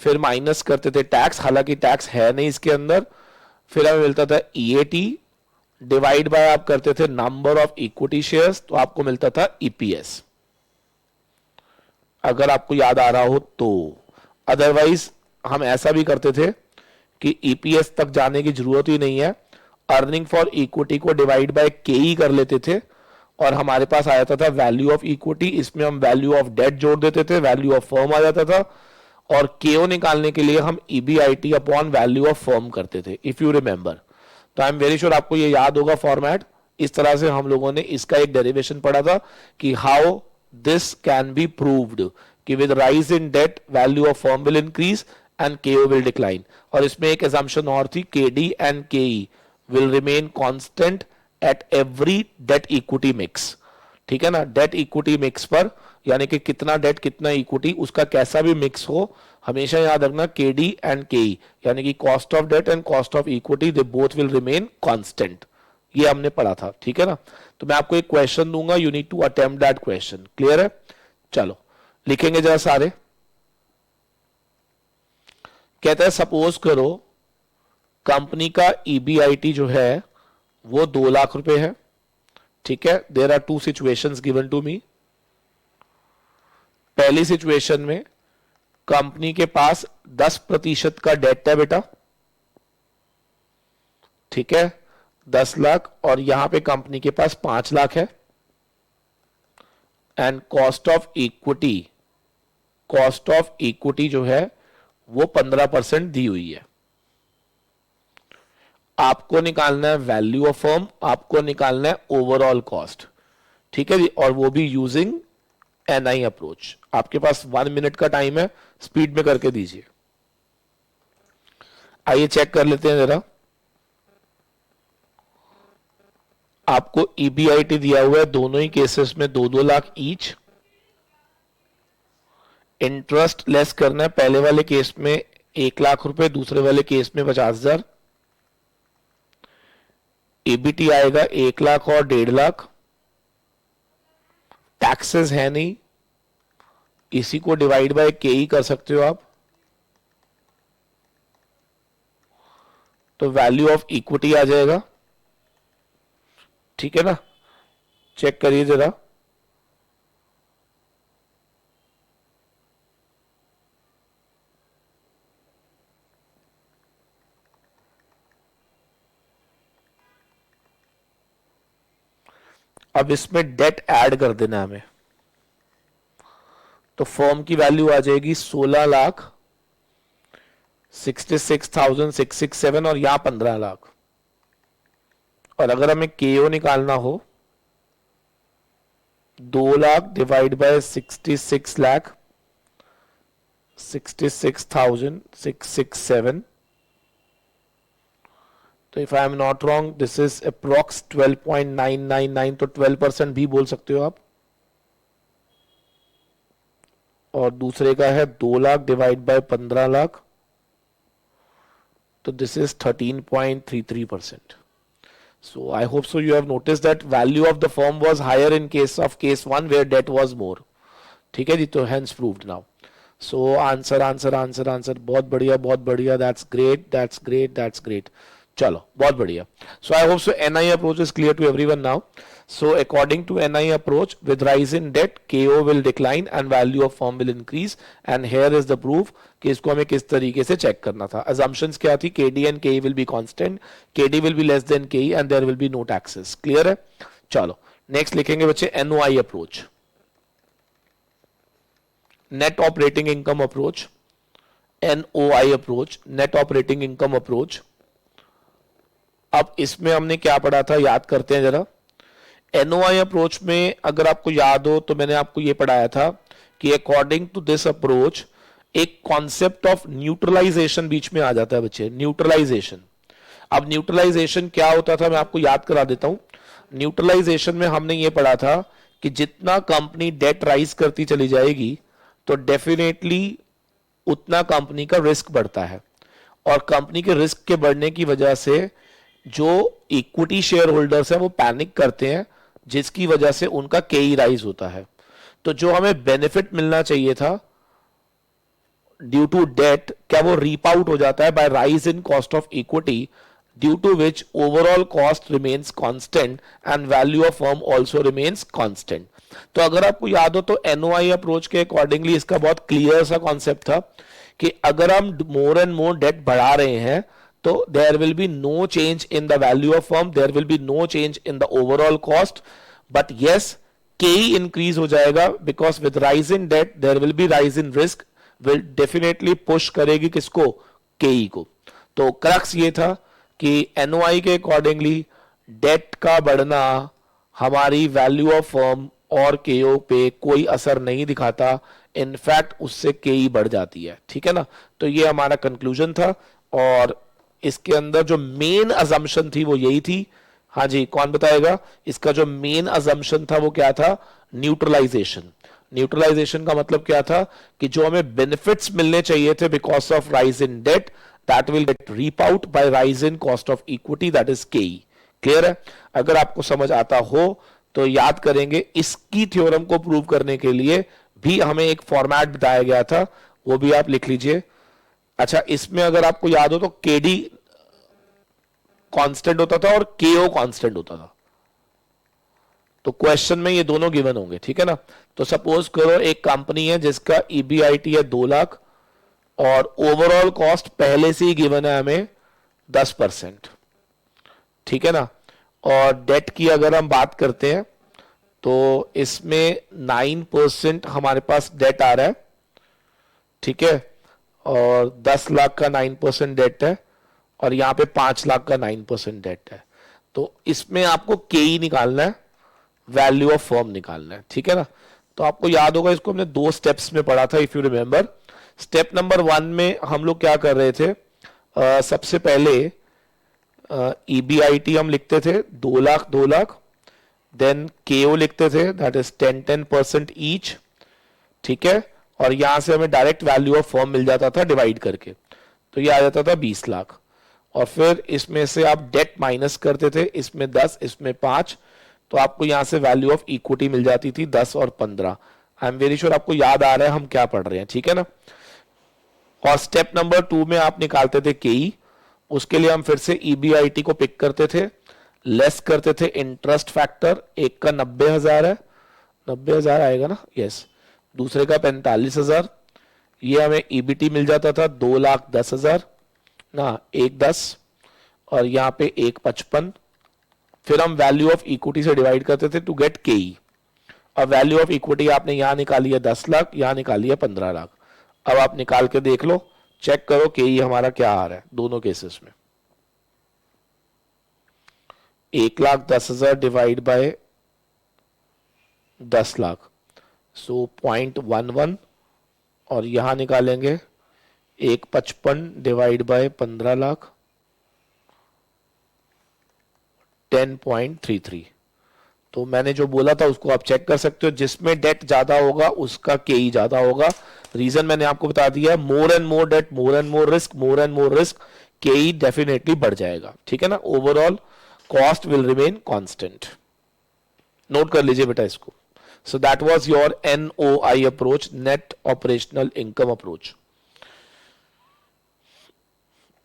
फिर माइनस करते थे टैक्स, हालांकि टैक्स है नहीं इसके अंदर, फिर हमें मिलता था ईएटी, डिवाइड बाय आप करते थे नंबर ऑफ इक्विटी शेयर्स, तो आपको मिलता था ईपीएस, अगर आपको याद आ रहा हो तो। अदरवाइज हम ऐसा भी करते थे कि ईपीएस तक जाने की जरूरत ही नहीं है, अर्निंग फॉर इक्विटी को डिवाइड बाय के ही कर लेते थे और हमारे पास आ जाता था वैल्यू ऑफ इक्विटी। इसमें हम वैल्यू ऑफ डेट जोड़ देते थे, वैल्यू ऑफ फर्म आ जाता था, और केओ निकालने के लिए हम EBIT upon value of firm करते थे, इफ यू रिमेंबर। तो आई एम वेरी श्योर आपको ये याद होगा फॉर्मेट। इस तरह से हम लोगों ने इसका एक डेरिवेशन पढ़ा था कि how this can be proved कि with rise in debt value of firm will increase and KO will decline. और इसमें एक assumption और थी, KD and KE will remain constant at every debt equity mix. ठीक है ना, डेट इक्विटी मिक्स पर, यानी कि कितना डेट कितना इक्विटी, उसका कैसा भी मिक्स हो, हमेशा याद रखना केडी एंड केई यानी कि cost of debt and cost of equity they both will remain constant. ये हमने पढ़ा था। ठीक है ना, तो मैं आपको एक क्वेश्चन दूंगा, you need to attempt that question. Clear है? चलो लिखेंगे जरा सारे। कहता है सपोज करो कंपनी का ईबीआईटी जो है वो 2 लाख रुपए है। ठीक है, there are two situations given to me. पहली सिचुएशन में कंपनी के पास 10% का डेट है बेटा। ठीक है, 10 लाख, और यहां पे कंपनी के पास 5 लाख है and cost of equity, cost of equity जो है वो 15% दी हुई है। आपको निकालना है वैल्यू ऑफ फर्म, आपको निकालना है ओवरऑल कॉस्ट। ठीक है जी, और वो भी यूजिंग एनआई अप्रोच। आपके पास 1 मिनट का टाइम है, स्पीड में करके दीजिए। आइए चेक कर लेते हैं जरा। आपको ईबीआईटी दिया हुआ है दोनों ही केसेस में 2-2 लाख ईच। इंटरेस्ट लेस करना है, पहले वाले केस में 1 लाख रुपए, दूसरे वाले केस में 50,000। ईबीटी आएगा 1 लाख और 1.5 लाख। टैक्सेस है नहीं, इसी को डिवाइड बाय के ही कर सकते हो आप। तो वैल्यू ऑफ इक्विटी आ जाएगा। ठीक है ना, चेक करिए जरा। अब इसमें डेट ऐड कर देना है हमें, तो फर्म की वैल्यू आ जाएगी 16,66,667 और यहां 15 लाख। और अगर हमें केओ निकालना हो, 2 लाख डिवाइड बाय 66 लाख, 66,667। तो if I am not wrong this is approx 12.999, तो 12% भी बोल सकते हो आप। और दूसरे का है 2 लाख डिवाइड बाय 15 लाख, तो this is 13.33%। So I hope so you have noticed that value of the firm was higher in case of case 1 where debt was more. ठीक है जी, तो hence proved now. So answer बहुत बढ़िया, that's great. चलो बहुत बढ़िया. So I hope so NI approach is clear to everyone now. So according to NI approach, with rise in debt, KO will decline and value of firm will increase. And here is the proof कि इसको हमें किस तरीके से check करना था. Assumptions क्या थी? KD and KE will be constant, KD will be less than KE and there will be no taxes. Clear है? चलो next लिखेंगे बच्चे NOI approach, net operating income approach, NOI approach, net operating income approach. अब इसमें हमने क्या पढ़ा था, याद करते हैं जरा. एनओआई अप्रोच में अगर आपको याद हो तो मैंने आपको यह पढ़ाया था कि अकॉर्डिंग टू दिस अप्रोच एक कॉन्सेप्ट ऑफ न्यूट्रलाइजेशन बीच में आ जाता है बच्चे. न्यूट्रलाइजेशन. अब न्यूट्रलाइजेशन क्या होता था मैं आपको याद करा देता हूं. न्यूट्रलाइजेशन में हमने ये पढ़ा था कि जितना कंपनी डेट राइज करती चली जाएगी तो डेफिनेटली उतना कंपनी का रिस्क बढ़ता है, और कंपनी के रिस्क के बढ़ने की वजह से जो इक्विटी शेयर होल्डर्स है वो पैनिक करते हैं, जिसकी वजह से उनका केई राइज होता है. तो जो हमें बेनिफिट मिलना चाहिए था ड्यू टू डेट, क्या वो रीप आउट हो जाता है by rise in cost of equity, due to which overall cost remains constant and value of firm also remains constant. तो अगर आपको याद हो तो एनओआई अप्रोच के अकॉर्डिंगली इसका बहुत क्लियर सा कॉन्सेप्ट था कि अगर हम मोर एंड मोर डेट बढ़ा रहे हैं तो there will be no change in the value of firm, there will be no change in the overall cost, but yes KE increase हो जाएगा because with rise in debt there will be rise in risk, will definitely push करेगी किसको? KE को. तो crux ये था कि NOI के अकॉर्डिंगली डेट का बढ़ना हमारी वैल्यू ऑफ फर्म और KO पे कोई असर नहीं दिखाता, इनफैक्ट उससे KE बढ़ जाती है. ठीक है ना. तो ये हमारा कंक्लूजन था, और इसके अंदर जो मेन अजम्पशन थी वो यही थी. हाँ जी, कौन बताएगा? इसका जो मेन अजम्पशन था वो क्या था? न्यूट्रलाइजेशन. न्यूट्रलाइजेशन का मतलब क्या था कि जो हमें बेनिफिट्स मिलने चाहिए थे because of rise in debt, that will get reap out by rise in cost of equity, that is KE. Clear है? अगर आपको समझ आता हो तो याद करेंगे. इसकी थ्योरम को प्रूव करने के लिए भी हमें एक फॉर्मेट बताया गया था, वो भी आप लिख लीजिए. अच्छा, इसमें अगर आपको याद हो तो केडी कांस्टेंट होता था और केओ कांस्टेंट होता था. तो क्वेश्चन में ये दोनों गिवन होंगे. ठीक है ना. तो सपोज करो एक कंपनी है जिसका ईबीआईटी है 2 लाख और ओवरऑल कॉस्ट पहले से ही गिवन है हमें 10%. ठीक है ना. और डेट की अगर हम बात करते हैं तो इसमें 9% हमारे पास डेट आ रहा है. ठीक है. और 10 लाख का 9% डेट है और यहां पे 5 लाख का 9% डेट है. तो इसमें आपको केई निकालना है, वैल्यू ऑफ फर्म निकालना है. ठीक है ना. तो आपको याद होगा इसको हमने 2 स्टेप्स में पढ़ा था, if you remember. Step number 1 में हम लोग क्या कर रहे थे, सबसे पहले ईबीआईटी हम लिखते थे 2 लाख, देन केओ लिखते थे, दैट इज 10% ईच. ठीक है. और यहां से हमें डायरेक्ट वैल्यू ऑफ फर्म मिल जाता था डिवाइड करके, तो ये आ जाता था 20 लाख. और फिर इसमें से आप डेट माइनस करते थे, इसमें 10 इसमें 5, तो आपको यहां से वैल्यू ऑफ इक्विटी मिल जाती थी 10 और 15. आई एम वेरी श्योर आपको याद आ रहा है हम क्या पढ़ रहे हैं. ठीक है ना. और स्टेप नंबर 2 में आप निकालते थे केई. उसके लिए हम फिर से ईबीआईटी को पिक करते थे, लेस करते थे इंटरेस्ट फैक्टर. एक का 90,000 है, 90,000 आएगा ना. यस. दूसरे का 45,000. ये हमें ईबीटी मिल जाता था 2,10,000 ना, 1,10 और यहाँ पे 1,55. फिर हम वैल्यू ऑफ इक्विटी से डिवाइड करते थे टू गेट केई. और वैल्यू ऑफ इक्विटी आपने यहां निकाली है 10 लाख, यहां निकाली है 15 लाख. अब आप निकाल के देख लो, चेक करो केई हमारा क्या आ रहा है दोनों केसेस में. 1,10,000 डिवाइड बाय 10 लाख, सो 0.11. और यहां निकालेंगे 1,55 डिवाइड बाय 15 लाख, 10.33. तो मैंने जो बोला था उसको आप चेक कर सकते हो. जिसमें डेट ज्यादा होगा उसका केई ज्यादा होगा. रीजन मैंने आपको बता दिया, more and more debt, more and more risk, more and more risk, KE definitely बढ़ जाएगा. ठीक है ना. Overall cost will remain constant. Note कर लीजिए बेटा इसको। So that was your NOI approach, net operational income approach.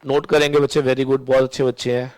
Note करेंगे बच्चे, वेरी गुड, बहुत अच्छे बच्चे हैं।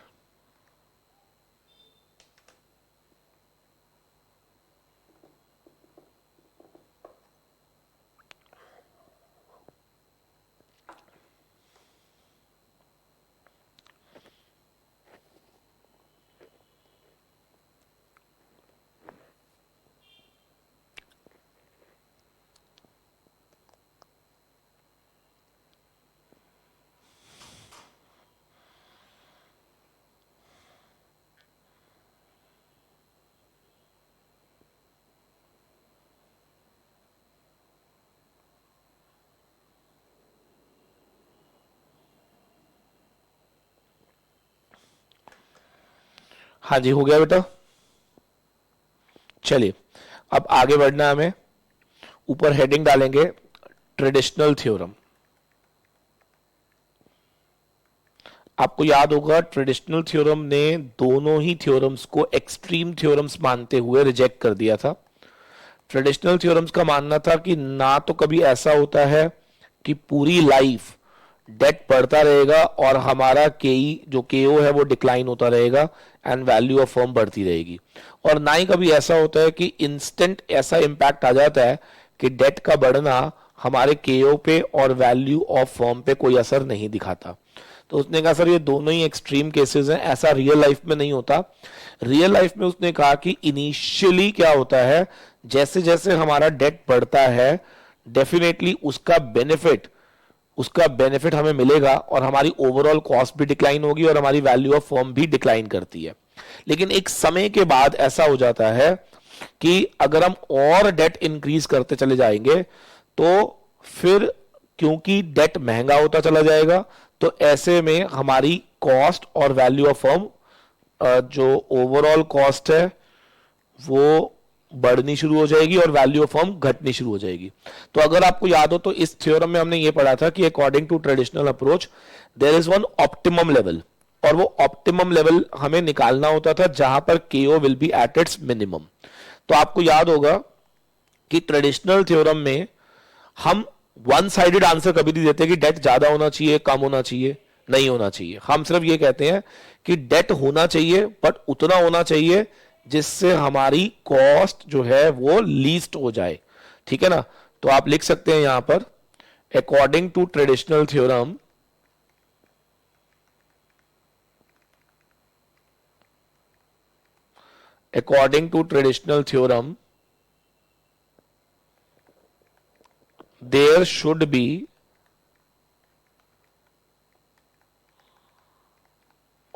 हाँ जी, हो गया बेटा। चलिए अब आगे बढ़ना है हमें। ऊपर हेडिंग डालेंगे ट्रेडिशनल थ्योरम। आपको याद होगा ट्रेडिशनल थ्योरम ने दोनों ही थ्योरम्स को एक्सट्रीम थ्योरम्स मानते हुए रिजेक्ट कर दिया था। ट्रेडिशनल थ्योरम्स का मानना था कि ना तो कभी ऐसा होता है कि पूरी लाइफ डेट बढ़ता रहेगा और हमारा केई जो केओ है वो डिक्लाइन होता रहेगा एंड वैल्यू ऑफ फर्म बढ़ती रहेगी, और ना ही कभी ऐसा होता है कि इंस्टेंट ऐसा इंपैक्ट आ जाता है कि डेट का बढ़ना हमारे केओ पे और वैल्यू ऑफ फर्म पे कोई असर नहीं दिखाता। तो उसने कहा सर ये दोनों ही एक्सट्रीम केसेस हैं, ऐसा रियल लाइफ में नहीं होता। रियल लाइफ में उसने कहा कि इनिशियली क्या होता है, जैसे जैसे हमारा डेट बढ़ता है डेफिनेटली उसका बेनिफिट हमें मिलेगा और हमारी ओवरऑल कॉस्ट भी डिक्लाइन होगी और हमारी वैल्यू ऑफ फर्म भी डिक्लाइन करती है। लेकिन एक समय के बाद ऐसा हो जाता है कि अगर हम और डेट इंक्रीज करते चले जाएंगे तो फिर क्योंकि डेट महंगा होता चला जाएगा तो ऐसे में हमारी कॉस्ट और वैल्यू ऑफ फर्म जो ओवरऑल कॉस्ट है वो बढ़नी शुरू हो जाएगी और वैल्यू ऑफ फर्म घटनी शुरू हो जाएगी। तो अगर आपको याद हो तो इस थ्योरम में हमने ये पढ़ा था कि according to traditional approach there is one optimum level, और वो ऑप्टिमम लेवल हमें निकालना होता था जहां पर केओ will be at its minimum. तो आपको याद होगा कि ट्रेडिशनल थ्योरम में हम वन साइडेड आंसर कभी नहीं देते कि डेट ज्यादा होना चाहिए, कम होना चाहिए, नहीं होना चाहिए। हम सिर्फ ये कहते हैं कि डेट होना चाहिए बट उतना होना चाहिए जिससे हमारी कॉस्ट जो है वो लीस्ट हो जाए। ठीक है ना? तो आप लिख सकते हैं यहां पर according to traditional theorem according to traditional theorem there should be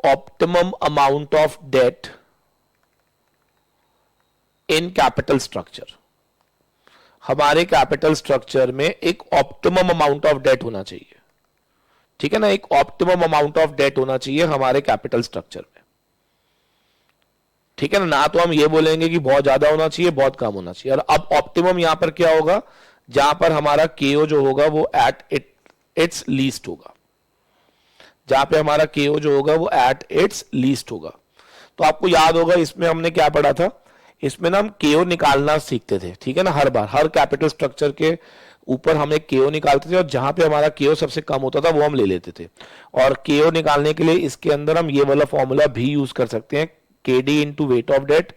optimum amount of debt in capital structure। हमारे कैपिटल स्ट्रक्चर में एक ऑप्टिमम अमाउंट ऑफ डेट होना चाहिए। ठीक है ना? एक ऑप्टिमम अमाउंट ऑफ डेट होना चाहिए हमारे कैपिटल स्ट्रक्चर में। ठीक है ना? ना तो हम ये बोलेंगे कि बहुत ज्यादा होना चाहिए, बहुत कम होना चाहिए। और अब ऑप्टिमम यहां पर क्या होगा, जहां पर हमारा केओ जो होगा वो एट इट्स लीस्ट होगा। जहां पे हमारा केओ जो होगा वो एट इट्स लीस्ट होगा। तो आपको याद होगा इसमें हमने क्या पढ़ा था, इसमें ना हम केओ निकालना सीखते थे। ठीक है ना? हर बार हर कैपिटल स्ट्रक्चर के ऊपर हम एक केओ निकालते थे और जहां पे हमारा केओ सबसे कम होता था वो हम ले लेते थे। और केओ निकालने के लिए इसके अंदर हम ये वाला फॉर्मूला भी यूज कर सकते हैं, KD into weight of debt,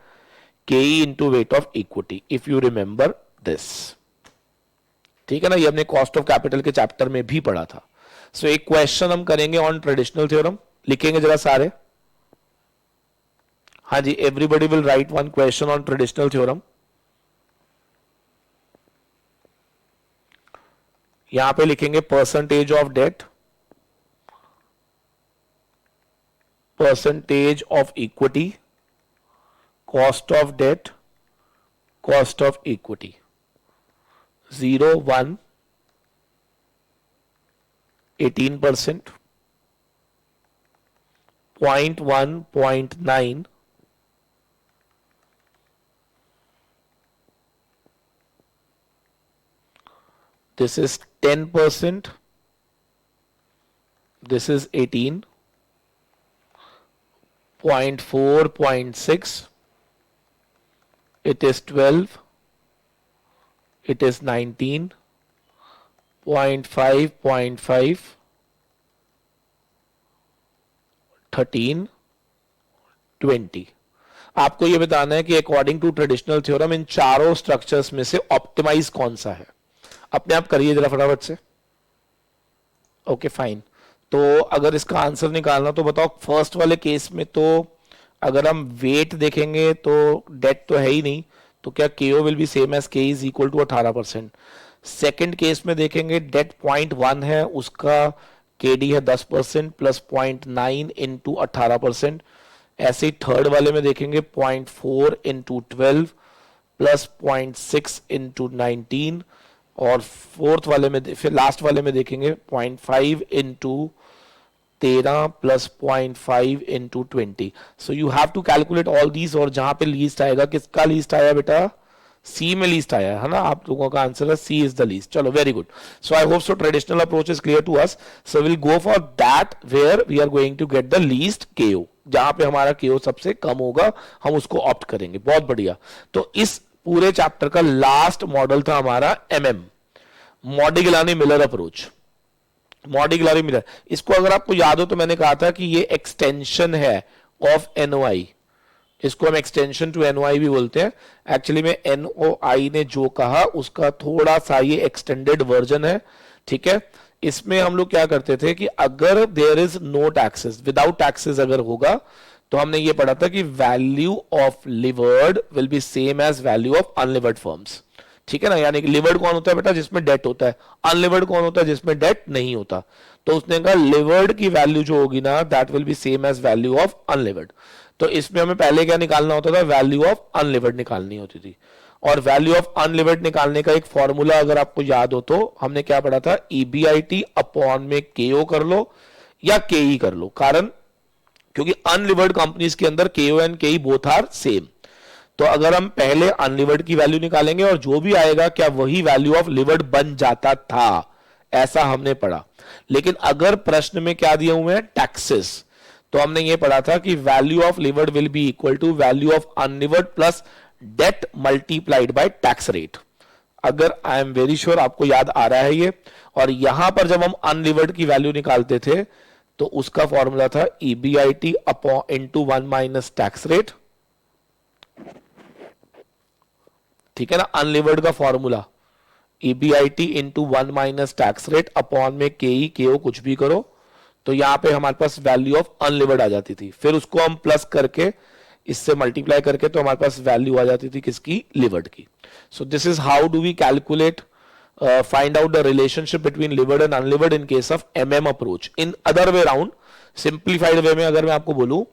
KE into weight of equity, if you remember this. ठीक है ना? ये हमने कॉस्ट ऑफ कैपिटल के चैप्टर में भी पढ़ा था। सो एक क्वेश्चन हम करेंगे ऑन ट्रेडिशनल थ्योरम, लिखेंगे जरा सारे। हाँ जी, everybody will write one question on traditional theorem. यहां पे लिखेंगे percentage of debt, percentage of equity, cost of debt, cost of equity. 0, 1, 18%, 0.1, 0.9, this is 10%, this is 18, 0.4, 0.6, it is 12, it is 19, 0.5, 0.5, 13, 20। आपको ये बताना है कि अकॉर्डिंग टू ट्रेडिशनल थ्योरम इन चारों स्ट्रक्चर्स में से ऑप्टिमाइज कौन सा है। अपने आप करिए जरा फटाफट से। Okay fine. तो अगर इसका आंसर निकालना तो बताओ, फर्स्ट वाले केस में तो अगर हम वेट देखेंगे तो डेट तो है ही नहीं, तो क्या KO will be same as K is equal to 18%। Second case में देखेंगे डेट 0.1 है, उसका KD है 10% प्लस 0.9 इंटू 18%। ऐसे ही थर्ड वाले में देखेंगे 0.4 इंटू 12 प्लस 0.6 इंटू 19, और फोर्थ वाले में फिर लास्ट वाले में देखेंगे 0.5 into 13 plus 0.5 into 20। So you have to calculate all these, और जहां पे लीस्ट आएगा, किसका लीस्ट आया बेटा, सी में लीस्ट आया है ना, आप लोगों का आंसर है सी इज द लीस्ट। चलो very good. So I hope so traditional approach is clear to us. So will go for that where we are going to get the least KO, जहां पे हमारा KO सबसे कम होगा हम उसको opt करेंगे। बहुत बढ़िया। तो इस पूरे चैप्टर का लास्ट मॉडल था हमारा MM, मॉडिग्लानी Miller approach. Modigliani Miller, इसको अगर आपको याद हो तो मैंने कहा था कि ये एक्सटेंशन है ऑफ NOI, इसको हम एक्सटेंशन टू NOI भी बोलते हैं। एक्चुअली में NOI ने जो कहा उसका थोड़ा सा ये एक्सटेंडेड वर्जन है, ठीक है। इसमें हम लोग क्या करते थे कि अगर there is no taxes, without taxes अगर होगा, तो हमने ये पढ़ा था कि value of levered will be same as value of unlevered firms, ठीक है ना। यानी कि लिवर्ड कौन होता है बेटा, जिसमें डेट होता है, अनलिवर्ड कौन होता है, जिसमें डेट नहीं होता। तो उसने कहा लिवर्ड की वैल्यू जो होगी ना, that will be same as value of unlevered. तो इसमें हमें पहले क्या निकालना होता था, वैल्यू ऑफ अनलिवर्ड निकालनी होती थी। और वैल्यू ऑफ अनलिवर्ड निकालने का एक फॉर्मूला अगर आपको याद हो तो हमने क्या पढ़ा था, EBIT अपॉन में KO कर लो या KE कर लो, कारण क्योंकि अनलिवर्ड कंपनीज के अंदर KO and KE both are same. तो अगर हम पहले अनलिवर्ड की वैल्यू निकालेंगे और जो भी आएगा क्या वही वैल्यू ऑफ लिवर्ड बन जाता था, ऐसा हमने पढ़ा। लेकिन अगर प्रश्न में क्या दिए हुए हैं, टैक्सेस, तो हमने ये पढ़ा था कि value of levered will be equal to value of unlevered plus debt multiplied by tax rate. अगर आई एम वेरी श्योर आपको याद आ रहा है ये। और यहां पर जब हम अनलिवर्ड की वैल्यू निकालते थे तो उसका फॉर्मूला था EBIT upon into 1 minus tax rate, ठीक है ना। अनलिवर्ड का formula EBIT into 1 minus tax rate upon में KE KO कुछ भी करो, तो यहां पे हमारे पास वैल्यू ऑफ अनलिवर्ड आ जाती थी। फिर उसको हम प्लस करके इससे मल्टीप्लाई करके तो हमारे पास वैल्यू आ जाती थी किसकी, लिवर्ड की। So this is how do we calculate find out the relationship between levered and unlevered in case of MM approach. In other way round, simplified way में अगर मैं आपको बोलूं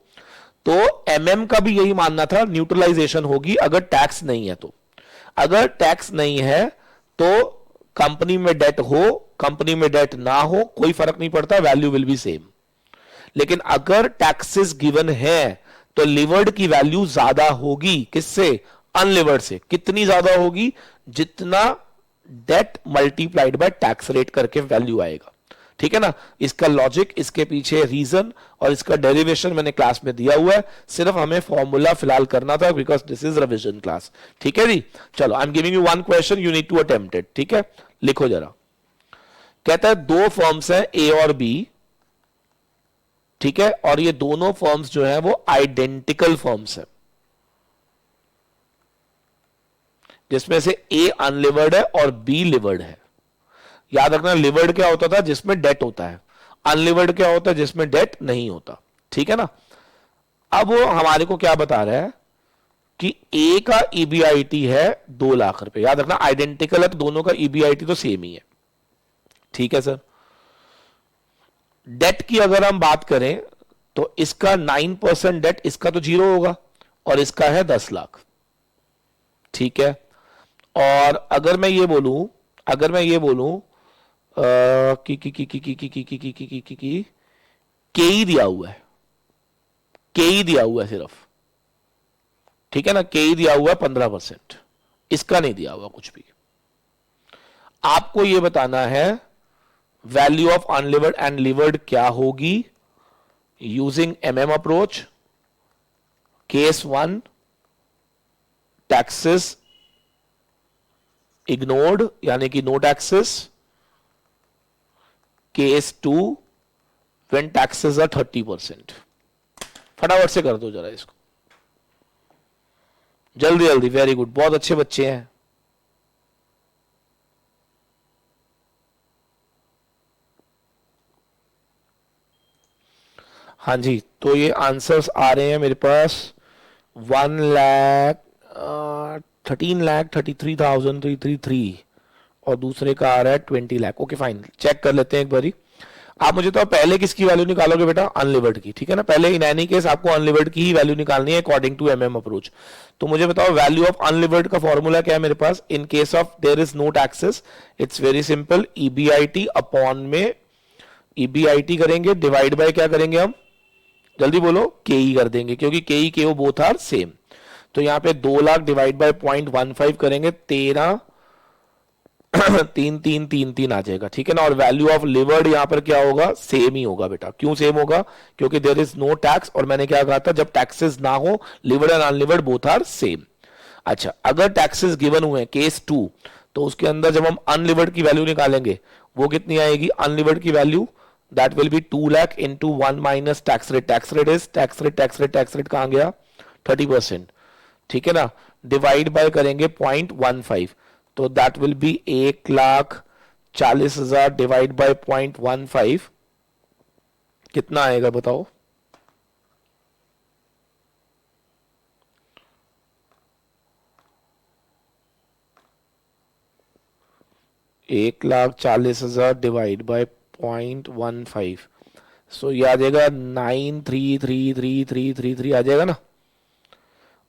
तो MM का भी यही मानना था, न्यूट्रलाइजेशन होगी अगर टैक्स नहीं है तो। अगर टैक्स नहीं है तो कंपनी में डेट हो, कंपनी में डेट ना हो, कोई फर्क नहीं पड़ता, वैल्यू विल बी सेम। लेकिन अगर टैक्सेस गिवन है तो लिवर्ड की वैल्यू ज्यादा होगी, किससे, अनलिवर्ड से। कितनी ज्यादा होगी, जितना debt multiplied by tax rate करके वैल्यू आएगा, ठीक है ना। इसका लॉजिक, इसके पीछे रीजन और इसका डेरिवेशन मैंने क्लास में दिया हुआ है, सिर्फ हमें फॉर्मूला फिलहाल करना था because this is revision class, ठीक है जी। चलो I am giving you one question, you need to attempt it, ठीक है। लिखो जरा। कहता है दो फर्म्स हैं A और B, ठीक है, और ये दोनों फर्म्स जो है वो आइडेंटिकल फर्म्स है, जिसमें से A अनलिवर्ड है और B लिवर्ड है। याद रखना, लिवर्ड क्या होता था, जिसमें डेट होता है, अनलिवर्ड क्या होता है, जिसमें डेट नहीं होता, ठीक है ना। अब वो हमारे को क्या बता रहा है कि A का EBIT है 2 लाख रुपए। याद रखना आइडेंटिकल है तो दोनों का EBIT तो सेम ही है, ठीक है सर। डेट की अगर हम बात करें तो इसका 9% डेट, इसका तो 0 होगा, और इसका है 10 लाख, ठीक है। और अगर मैं ये बोलूं, KE दिया हुआ है, KE दिया हुआ है सिर्फ, ठीक है ना, KE दिया हुआ है 15%, इसका नहीं दिया हुआ कुछ भी। आपको यह बताना है value of unlevered and levered क्या होगी using MM approach, case 1 taxes ignored यानी कि no taxes, case 2 when taxes are 30%। फटाफट से कर दो जरा इसको, जल्दी जल्दी। वेरी गुड, बहुत अच्छे बच्चे हैं। हाँ जी, तो ये आंसर्स आ रहे हैं मेरे पास 1,13,33,333 और दूसरे का आ रहा है 20 लाख। ओके फाइन, चेक कर लेते हैं एक बारी। आप मुझे तो पहले किसकी वैल्यू निकालोगे बेटा? अनलिवर्ड की, ठीक है ना। पहले इन एनी केस आपको अनलिवर्ड की ही वैल्यू निकालनी है अकॉर्डिंग टू एमएम अप्रोच। तो मुझे बताओ वैल्यू ऑफ अनलिवर्ड का फॉर्मूला क्या है मेरे पास? In case of there is no taxes, it's very simple, EBIT upon में ईबीआईटी करेंगे, डिवाइड बाय क्या करेंगे हम? जल्दी बोलो, केई कर देंगे, क्योंकि केई केओ बोथ आर सेम। तो यहाँ पे 2 लाख डिवाइड बाय 0.15 करेंगे, 13 3 आ जाएगा, ठीक है ना। और वैल्यू ऑफ लिवर्ड यहां पर क्या होगा? सेम ही होगा बेटा। क्यों सेम होगा? क्योंकि देयर इज नो टैक्स, और मैंने क्या कहा था, जब टैक्सेस ना हो levered and unlevered both are same. अच्छा, अगर टैक्सेस गिवन हुए हैं केस 2, तो उसके अंदर जब हम अनलिवर्ड की वैल्यू निकालेंगे वो कितनी आएगी? अनलिवर्ड की value that will B 2 lakh into 1 minus tax rate. Tax rate is tax rate कहां गया? 30%, ठीक है ना। डिवाइड बाय करेंगे 0.15, तो that will B 1,40,000 divide by 0.15 कितना आएगा बताओ? एक लाख 40,000 डिवाइड बाय 0.15, सो ये आ जाएगा 9333333 आ जाएगा ना।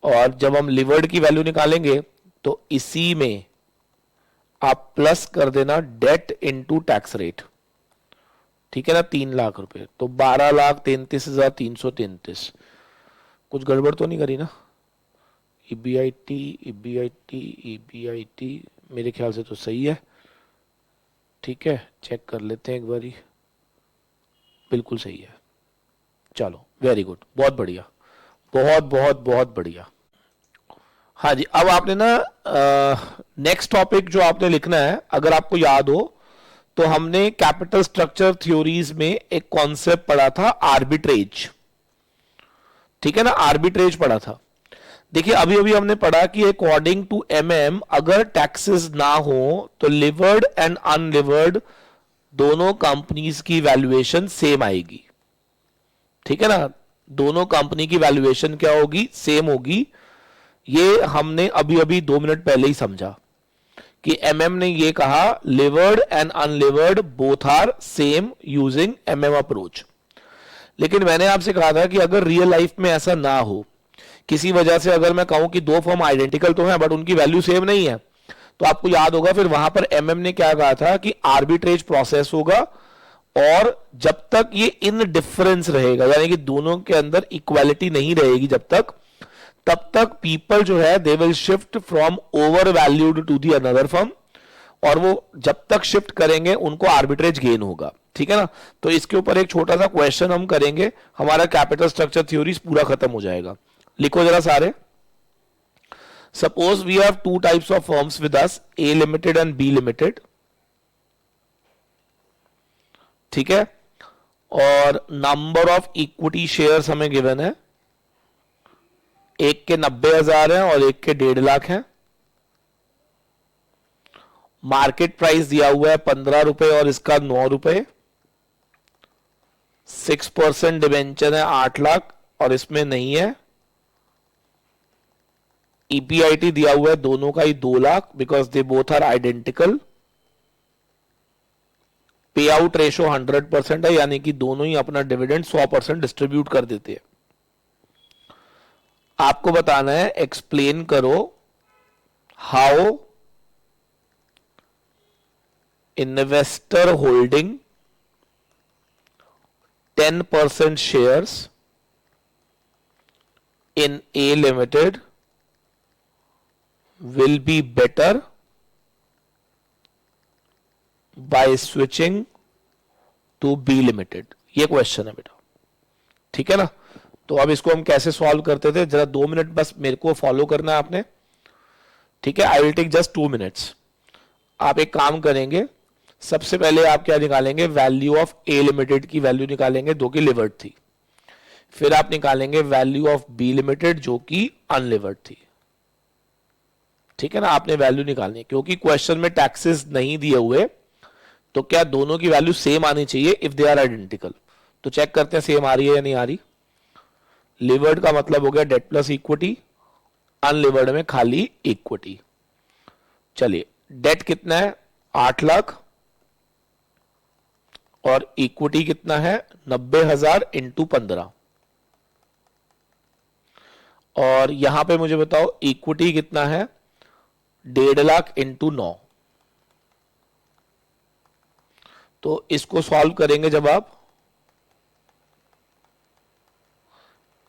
और जब हम लिवर्ड की वैल्यू निकालेंगे तो इसी में आप प्लस कर देना डेट इनटू टैक्स रेट, ठीक है ना, 3 लाख रुपए, तो 12,33,333। कुछ गड़बड़ तो नहीं करी ना? ईबीआईटी ईबीआईटी ईबीआईटी मेरे ख्याल से तो सही है, ठीक है। चेक कर लेते हैं एक बारी, बिल्कुल सही है। चलो वेरी गुड, बहुत बढ़िया, बहुत बहुत बहुत बढ़िया। हाँ जी, अब आपने ना नेक्स्ट टॉपिक जो आपने लिखना है, अगर आपको याद हो तो हमने कैपिटल स्ट्रक्चर थ्योरीज में एक कॉन्सेप्ट पढ़ा था, आर्बिट्रेज, ठीक है ना। आर्बिट्रेज पढ़ा था। देखिए अभी अभी हमने पढ़ा कि अकॉर्डिंग टू एमएम अगर टैक्सेस ना हो तो लिवर्ड एंड अनलिवर्ड दोनों कंपनीज की वैल्यूएशन सेम आएगी, ठीक है ना। दोनों कंपनी की वैल्यूएशन क्या होगी? सेम होगी। ये हमने अभी अभी 2 मिनट पहले ही समझा कि एमएम ने ये कहा levered and unlevered both are same using MM approach. लेकिन मैंने आपसे कहा था कि अगर रियल लाइफ में ऐसा ना हो, किसी वजह से अगर मैं कहूं कि 2 फर्म आइडेंटिकल तो हैं बट उनकी वैल्यू सेम नहीं है, तो आपको याद होगा फिर वहां पर एमएम ने क्या कहा था कि आर्बिट्रेज प्रोसेस होगा, और जब तक ये इन डिफरेंस रहेगा यानी कि दोनों के अंदर इक्वालिटी नहीं रहेगी जब तक, तब तक पीपल जो है they will shift from over valued to the another firm, और वो जब तक शिफ्ट करेंगे उनको आर्बिट्रेज गेन होगा, ठीक है ना। तो इसके ऊपर एक छोटा सा क्वेश्चन हम करेंगे, हमारा कैपिटल स्ट्रक्चर थ्योरीज पूरा खत्म हो जाएगा। लिखो जरा सारे। Suppose we have 2 types of firms with us, A limited and B limited, ठीक है। और नंबर ऑफ इक्विटी शेयर्स हमें गिवन है, एक के 90,000 है और एक के 1.5 लाख है। मार्केट प्राइस दिया हुआ है 15 रुपए और इसका 9 रुपए। 6% डिवेंचर है 8 लाख और इसमें नहीं है। ईपीआईटी दिया हुआ है दोनों का ही 2 lakh because they both are identical. Pay out ratio 100% है यानी कि दोनों ही अपना डिविडेंड 100% डिस्ट्रीब्यूट कर देते हैं। आपको बताना है, एक्सप्लेन करो how investor holding 10% shares in A Limited will be better by switching to B Limited। ये क्वेश्चन है बेटा, ठीक है ना। तो अब इसको हम कैसे सॉल्व करते थे, जरा 2 मिनट बस मेरे को फॉलो करना है आपने, ठीक है। I will take just 2 minutes. आप एक काम करेंगे, सबसे पहले आप क्या निकालेंगे, वैल्यू ऑफ ए लिमिटेड की वैल्यू निकालेंगे जो कि लिवर्ड थी। फिर आप निकालेंगे वैल्यू ऑफ बी लिमिटेड जो कि अनलिवर्ड थी, ठीक है ना। आपने वैल्यू निकालनी है, क्योंकि क्वेश्चन में टैक्सेस नहीं दिए हुए, तो क्या दोनों की वैल्यू सेम आनी चाहिए इफ दे आर आइडेंटिकल। तो चेक करते हैं सेम आ रही है या नहीं आ रही। लिवर्ड का मतलब हो गया डेट प्लस इक्विटी, अनलिवर्ड में खाली इक्विटी। चलिए, डेट कितना है 8 लाख, और इक्विटी कितना है 90,000 इंटू 15। और यहां पे मुझे बताओ इक्विटी कितना है 1.5 लाख इंटू 9। तो इसको सॉल्व करेंगे जब आप,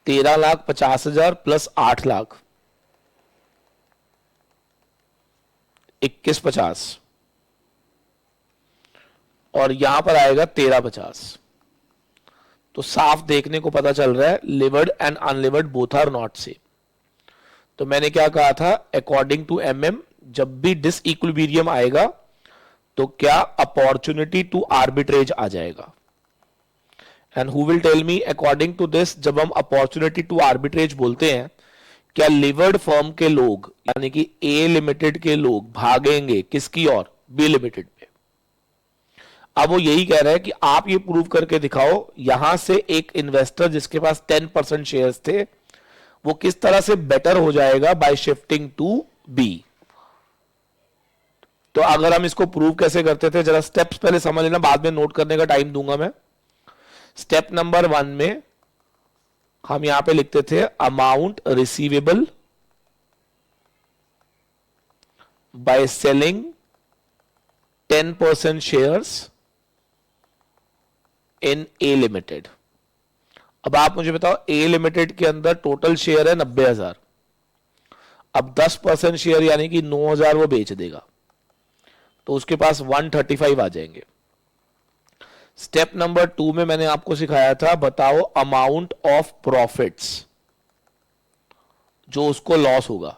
13,50,000 प्लस 8 लाख, 21,50, और यहां पर आएगा 13,50। तो साफ देखने को पता चल रहा है levered and unlevered both are not same. तो मैंने क्या कहा था, अकॉर्डिंग टू एमएम जब भी डिसइक्विलिब्रियम आएगा तो क्या अपॉर्चुनिटी टू आर्बिट्रेज आ जाएगा। And who will tell me according to this, जब हम अपॉर्चुनिटी टू आर्बिट्रेज बोलते हैं, क्या लिवर्ड फर्म के लोग यानी कि ए लिमिटेड के लोग भागेंगे किसकी ओर, बी लिमिटेड पे। अब वो यही कह रहा है कि आप ये प्रूव करके दिखाओ, यहां से एक इन्वेस्टर जिसके पास 10% शेयर्स थे वो किस तरह से बेटर हो जाएगा बाय शिफ्टिंग टू बी। तो अगर हम इसको प्रूव कैसे करते थे, जरा स्टेप्स पहले समझ लेना, बाद में नोट करने का टाइम दूंगा मैं। स्टेप नंबर 1 में हम यहां पे लिखते थे amount receivable by selling 10% shares in A limited. अब आप मुझे बताओ ए लिमिटेड के अंदर टोटल शेयर है 90,000, अब 10% शेयर यानी कि 9,000 वो बेच देगा, तो उसके पास 135 आ जाएंगे। स्टेप नंबर 2 में मैंने आपको सिखाया था, बताओ अमाउंट ऑफ प्रॉफिट्स जो उसको लॉस होगा।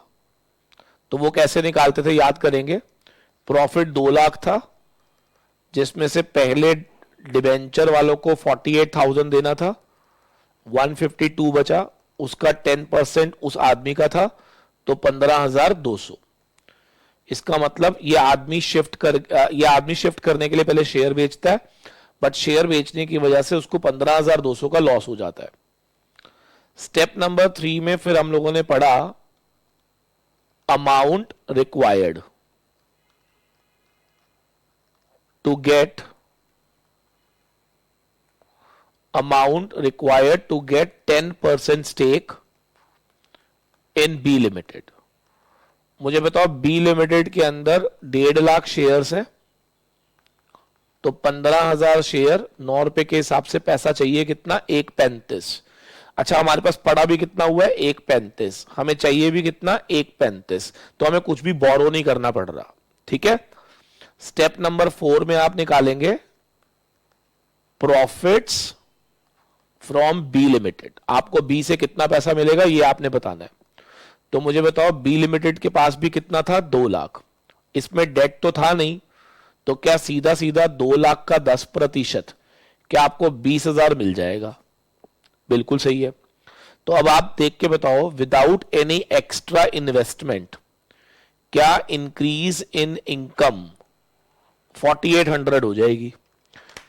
तो वो कैसे निकालते थे याद करेंगे, प्रॉफिट 2 लाख था, जिसमें से पहले डिबेंचर वालों को 48,000 देना था, 152 बचा, उसका 10% उस आदमी का था, तो 15,200। इसका मतलब ये आदमी शिफ्ट करने के लिए पहले शेयर बेचता है, बट शेयर बेचने की वजह से उसको 15,200 का लॉस हो जाता है। स्टेप नंबर 3 में फिर हम लोगों ने पढ़ा amount required to get 10% stake in B limited. मुझे बताओ बी लिमिटेड के अंदर 1.5 लाख शेयर्स हैं, तो 15,000 शेयर 9 रुपए के हिसाब से पैसा चाहिए कितना, 1.35। अच्छा, हमारे पास पड़ा भी कितना हुआ है 1.35, हमें चाहिए भी कितना 1.35, तो हमें कुछ भी बोरो नहीं करना पड़ रहा, ठीक है। स्टेप नंबर 4 में आप निकालेंगे प्रॉफिट्स फ्रॉम बी लिमिटेड। आपको बी से कितना पैसा मिलेगा ये आपने बताना है। तो मुझे बताओ बी लिमिटेड के पास भी कितना था 2 लाख, इसमें डेट तो था नहीं, तो क्या सीधा सीधा 2 लाख का 10%, क्या आपको 20,000 मिल जाएगा। बिल्कुल सही है। तो अब आप देख के बताओ विदाउट एनी एक्स्ट्रा इन्वेस्टमेंट क्या इंक्रीज इन इनकम 4800 हो जाएगी।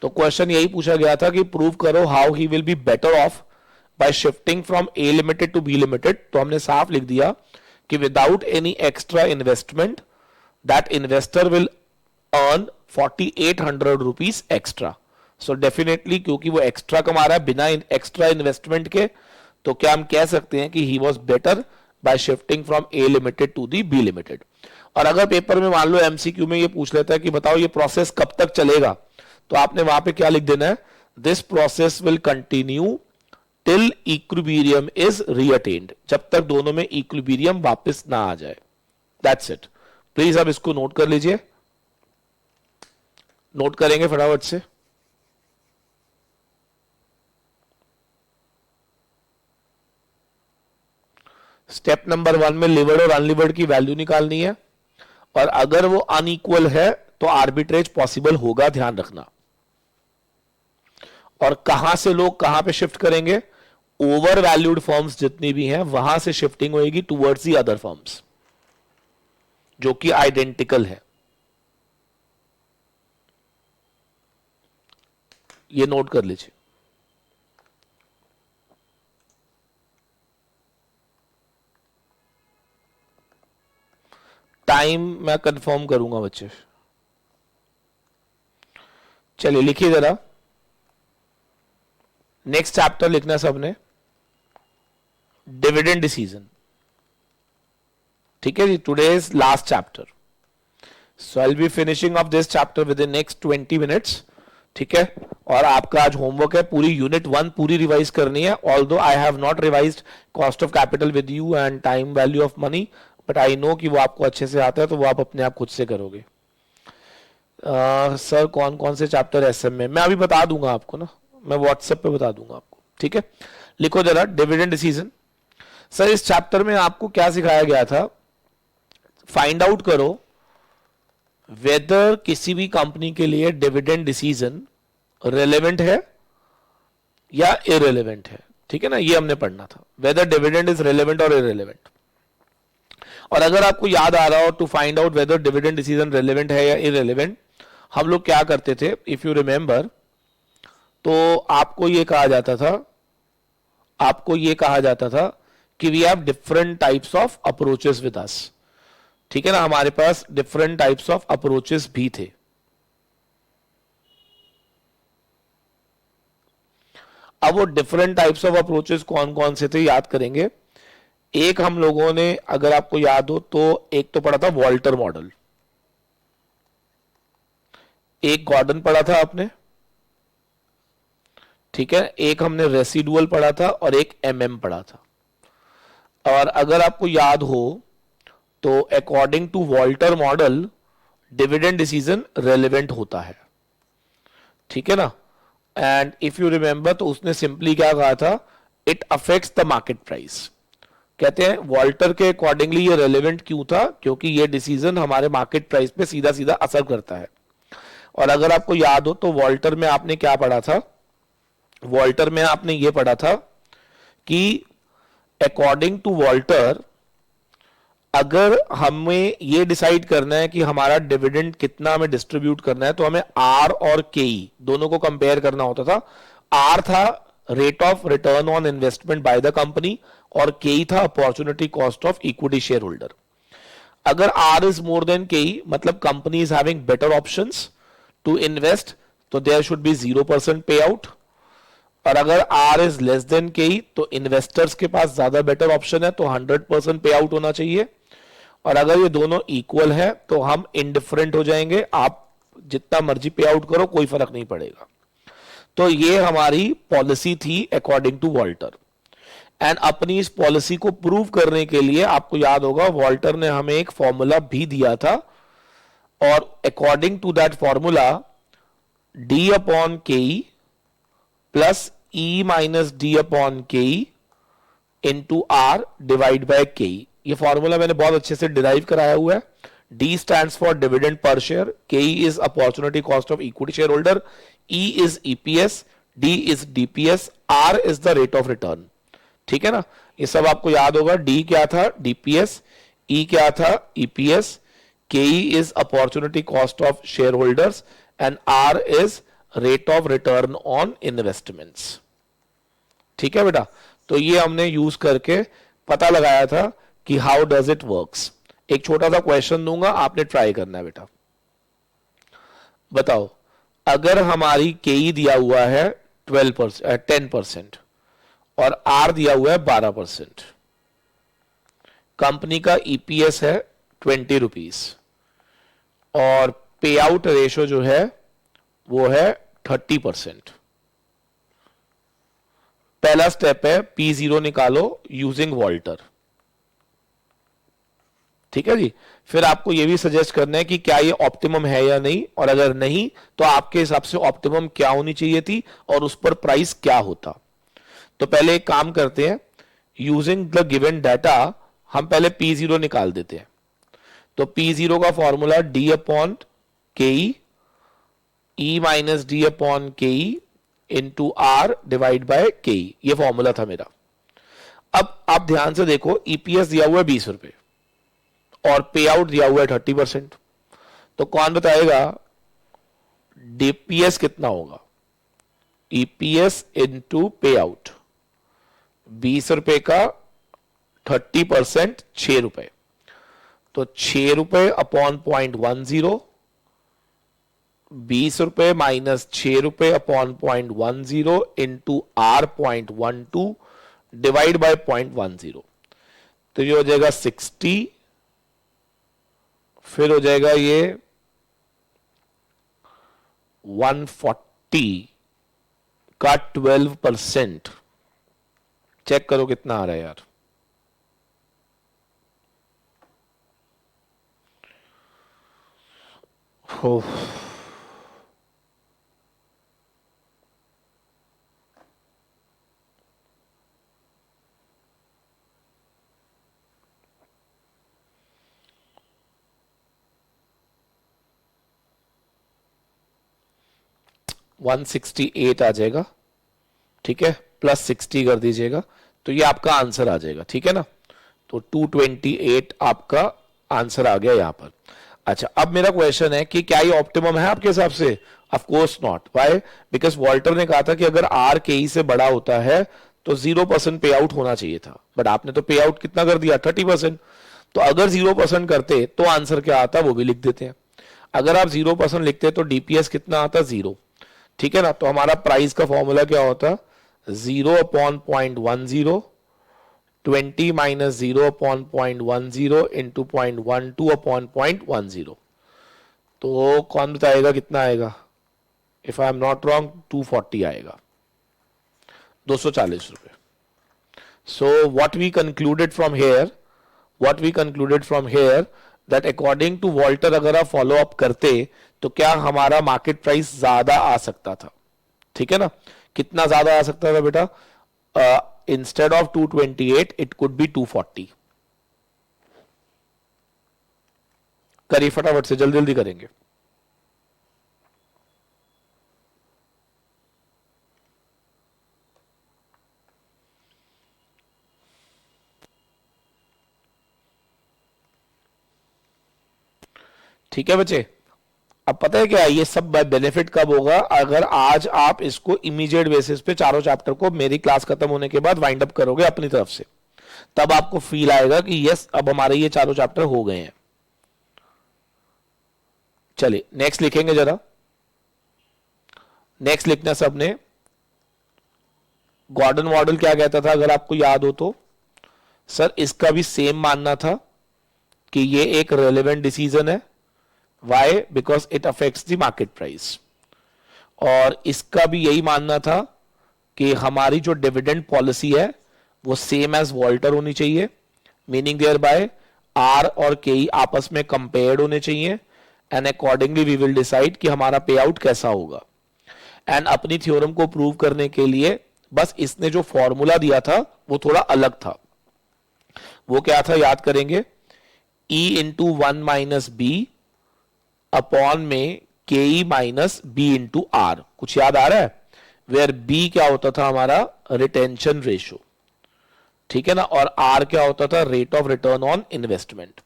तो क्वेश्चन यही पूछा गया था कि प्रूव करो how he will be better off by shifting from A limited to B limited. तो हमने साफ लिख दिया कि without any extra investment that investor will earn 4800 rupees extra. So definitely क्योंकि वो एक्स्ट्रा कमा रहा है बिना एक्स्ट्रा इन्वेस्टमेंट के, तो क्या हम कह सकते हैं कि he was better by shifting from A limited to the B limited. और अगर पेपर में मान लो एमसीक्यू में ये पूछ लेता है कि बताओ ये प्रोसेस कब तक चलेगा, तो आपने वहां पे क्या लिख देना है, this process will continue till equilibrium is reattained, जब तक दोनों में इक्विलिब्रियम वापस ना आ जाए। That's it. प्लीज अब इसको नोट कर लीजिए, नोट करेंगे फटाफट से। स्टेप नंबर 1 में लिवर्ड और अनलिवर्ड की वैल्यू निकालनी है, और अगर वो अनइक्वल है तो आर्बिट्रेज पॉसिबल होगा, ध्यान रखना। और कहां से लोग कहां पे शिफ्ट करेंगे, ओवर वैल्यूड फर्म्स जितनी भी हैं वहां से शिफ्टिंग होगी टुवर्ड्स दी अदर फर्म्स जो कि आइडेंटिकल है। ये नोट कर लीजिए। टाइम मैं कंफर्म करूंगा बच्चे। चलिए लिखिए जरा, नेक्स्ट चैप्टर लिखना सबने, डिविडेंड डिसीजन। ठीक है जी, today is last chapter, so I will be finishing off this chapter within next 20 minutes. ठीक है, और आपका आज होमवर्क है पूरी यूनिट 1 पूरी रिवाइज करनी है। Although I have not revised cost of capital with you and time value of money, but I know कि वो आपको अच्छे से आता है, तो वो आप अपने आप खुद से करोगे। सर कौन कौन से चैप्टर एसएम में, मैं अभी बता दूंगा आपको ना, मैं व्हाट्सएप पे बता दूंगा आपको। ठीक है, लिखो जरा डिविडेंड डिसीजन। सर इस चैप्टर में आपको क्या सिखाया गया था, फाइंड आउट करो वेदर किसी भी कंपनी के लिए डिविडेंड डिसीजन रेलेवेंट है या इरेलेवेंट है। ठीक है ना, ये हमने पढ़ना था, वेदर डिविडेंड इज रेलेवेंट और इरेलेवेंट। और अगर आपको याद आ रहा हो, to find out whether dividend decision relevant है या इरेलेवेंट, हम लोग क्या करते थे, इफ यू रिमेंबर, तो आपको ये कहा जाता था कि we have different types of approaches with us. ठीक है ना, हमारे पास डिफरेंट टाइप्स ऑफ अप्रोचेस भी थे। अब वो डिफरेंट टाइप्स ऑफ अप्रोचेस कौन कौन से थे याद करेंगे। एक हम लोगों ने, अगर आपको याद हो तो, एक तो पढ़ा था वॉल्टर मॉडल, एक गॉर्डन पढ़ा था आपने। ठीक है, एक हमने रेसिडुअल पढ़ा था और एक एमएम पढ़ा था। और अगर आपको याद हो तो according to Walter model dividend decision relevant होता है। ठीक है ना, एंड इफ यू रिमेंबर तो उसने सिंपली क्या कहा था, it affects the market price. कहते हैं वॉल्टर के अकॉर्डिंगली ये रेलेवेंट क्यों था, क्योंकि ये डिसीजन हमारे मार्केट प्राइस पे सीधा सीधा असर करता है। और अगर आपको याद हो तो वॉल्टर में आपने क्या पढ़ा था, वॉल्टर में आपने ये पढ़ा था कि अकॉर्डिंग टू वॉल्टर अगर हमें ये डिसाइड करना है कि हमारा डिविडेंड कितना हमें डिस्ट्रीब्यूट करना है, तो हमें आर और के दोनों को कंपेयर करना होता था। आर था rate of return on investment by the company और के था opportunity cost of equity shareholder. अगर R is more than K, मतलब company is having better options to invest, तो there should be 0% pay out. और अगर R is less than के, तो investors के पास ज्यादा बेटर ऑप्शन है, तो 100% पे आउट होना चाहिए। और अगर ये दोनों इक्वल है तो हम इनडिफरेंट हो जाएंगे, आप जितना मर्जी पे आउट करो कोई फर्क नहीं पड़ेगा। तो ये हमारी पॉलिसी थी अकॉर्डिंग टू वॉल्टर। एंड अपनी इस पॉलिसी को प्रूव करने के लिए आपको याद होगा वॉल्टर ने हमें एक फॉर्मूला भी दिया था, और according to that formula D upon K plus E minus D upon K into R divide by K. ये फॉर्मूला मैंने बहुत अच्छे से डिराइव कराया हुआ है। D stands for dividend per share, K is opportunity cost of equity shareholder, E is EPS, D is DPS, R is the rate of return। ठीक है ना, ये सब आपको याद होगा। D क्या था, DPS, E क्या था, EPS, KE is opportunity cost of shareholders and R is rate of return on investments। ठीक है बेटा, तो ये हमने यूज करके पता लगाया था कि हाउ डज इट वर्क्स। एक छोटा सा क्वेश्चन दूंगा, आपने ट्राई करना है बेटा। बताओ, अगर हमारी केई दिया हुआ है 10% और आर दिया हुआ है 12%, कंपनी का ईपीएस है 20 रुपीज और पे आउट रेशो जो है वो है 30%। पहला स्टेप है P0 निकालो यूजिंग वॉल्टर। ठीक है जी, फिर आपको यह भी सजेस्ट करना है कि क्या ये ऑप्टिमम है या नहीं, और अगर नहीं तो आपके हिसाब से ऑप्टिमम क्या होनी चाहिए थी और उस पर प्राइस क्या होता। तो पहले एक काम करते हैं, यूजिंग द गिवन डाटा हम पहले P0 निकाल देते हैं। तो P0 का formula D upon K E minus D upon K E into R divide by K E, ये फॉर्मूला था मेरा। अब आप ध्यान से देखो, ईपीएस दिया हुआ है 20 रुपए और पे आउट दिया हुआ है 30%। तो कौन बताएगा डीपीएस कितना होगा? ईपीएस इंटू पे आउट, 20 रुपए का 30% 6 रुपए, तो 6 रुपए अपॉन 0.10, 20 रुपए माइनस 6 रुपए upon 0.10 into R 0.12 divide by 0.10, तो ये हो जाएगा 60, फिर हो जाएगा ये 140 का 12%। चेक करो कितना आ रहा है यार। हो 168 आ जाएगा, ठीक है, प्लस 60 कर दीजिएगा, तो ये आपका आंसर आ जाएगा, ठीक है ना। तो 228 आपका आंसर आ गया यहां पर। अच्छा, अब मेरा क्वेश्चन है कि क्या ये ऑप्टिमम है आपके हिसाब से? Of course not. Why? Because Walter ने कहा था कि अगर आर के ई से बड़ा होता है तो 0% पे आउट होना चाहिए था, बट आपने तो पे आउट कितना कर दिया? 30%। तो अगर 0% करते तो आंसर क्या आता वो भी लिख देते हैं। अगर आप 0% लिखते तो डीपीएस कितना आता? 0, ठीक है ना। तो हमारा प्राइस का फॉर्मूला क्या होता? 0 upon 0.10, 20 minus 0 upon 0.10 into 0.12 upon 0.10। तो कौन बताएगा कितना आएगा? If I am not wrong 240 आएगा, 240 रुपए। So what we concluded from here that according to Walter अगर आप फॉलो अप करते तो क्या हमारा मार्केट प्राइस ज्यादा आ सकता था, ठीक है ना। कितना ज्यादा आ सकता था बेटा? Instead of 228 it could be 240। करिए फटाफट से, जल्दी जल्दी करेंगे। ठीक है बच्चे, अब पता है क्या ये सब बेनिफिट कब होगा? अगर आज आप इसको इमीडिएट बेसिस पे चारों चैप्टर को मेरी क्लास खत्म होने के बाद वाइंड अप करोगे अपनी तरफ से, तब आपको फील आएगा कि यस अब हमारे ये चारों चैप्टर हो गए हैं। चलिए नेक्स्ट लिखेंगे जरा। नेक्स्ट लिखना सबने। गॉर्डन मॉडल क्या कहता था अगर आपको याद हो तो? सर इसका भी सेम मानना था कि ये एक रेलेवेंट डिसीजन है। Why? Because it affects the market price. और इसका भी यही मानना था कि हमारी जो डिविडेंड पॉलिसी है वो सेम एज वॉल्टर होनी चाहिए, मीनिंग देयर बाय आर और के आपस में कंपेयर्ड होने चाहिए, and accordingly we will decide कि हमारा पे आउट कैसा होगा। एंड अपनी थ्योरम को प्रूव करने के लिए बस इसने जो फॉर्मूला दिया था वो थोड़ा अलग था। वो क्या था याद करेंगे? E into 1 minus B upon में K E minus B into R. कुछ याद आ रहा है? वेयर बी क्या होता था हमारा? रिटेंशन रेशो, ठीक है ना, और आर क्या होता था? Rate of return on investment.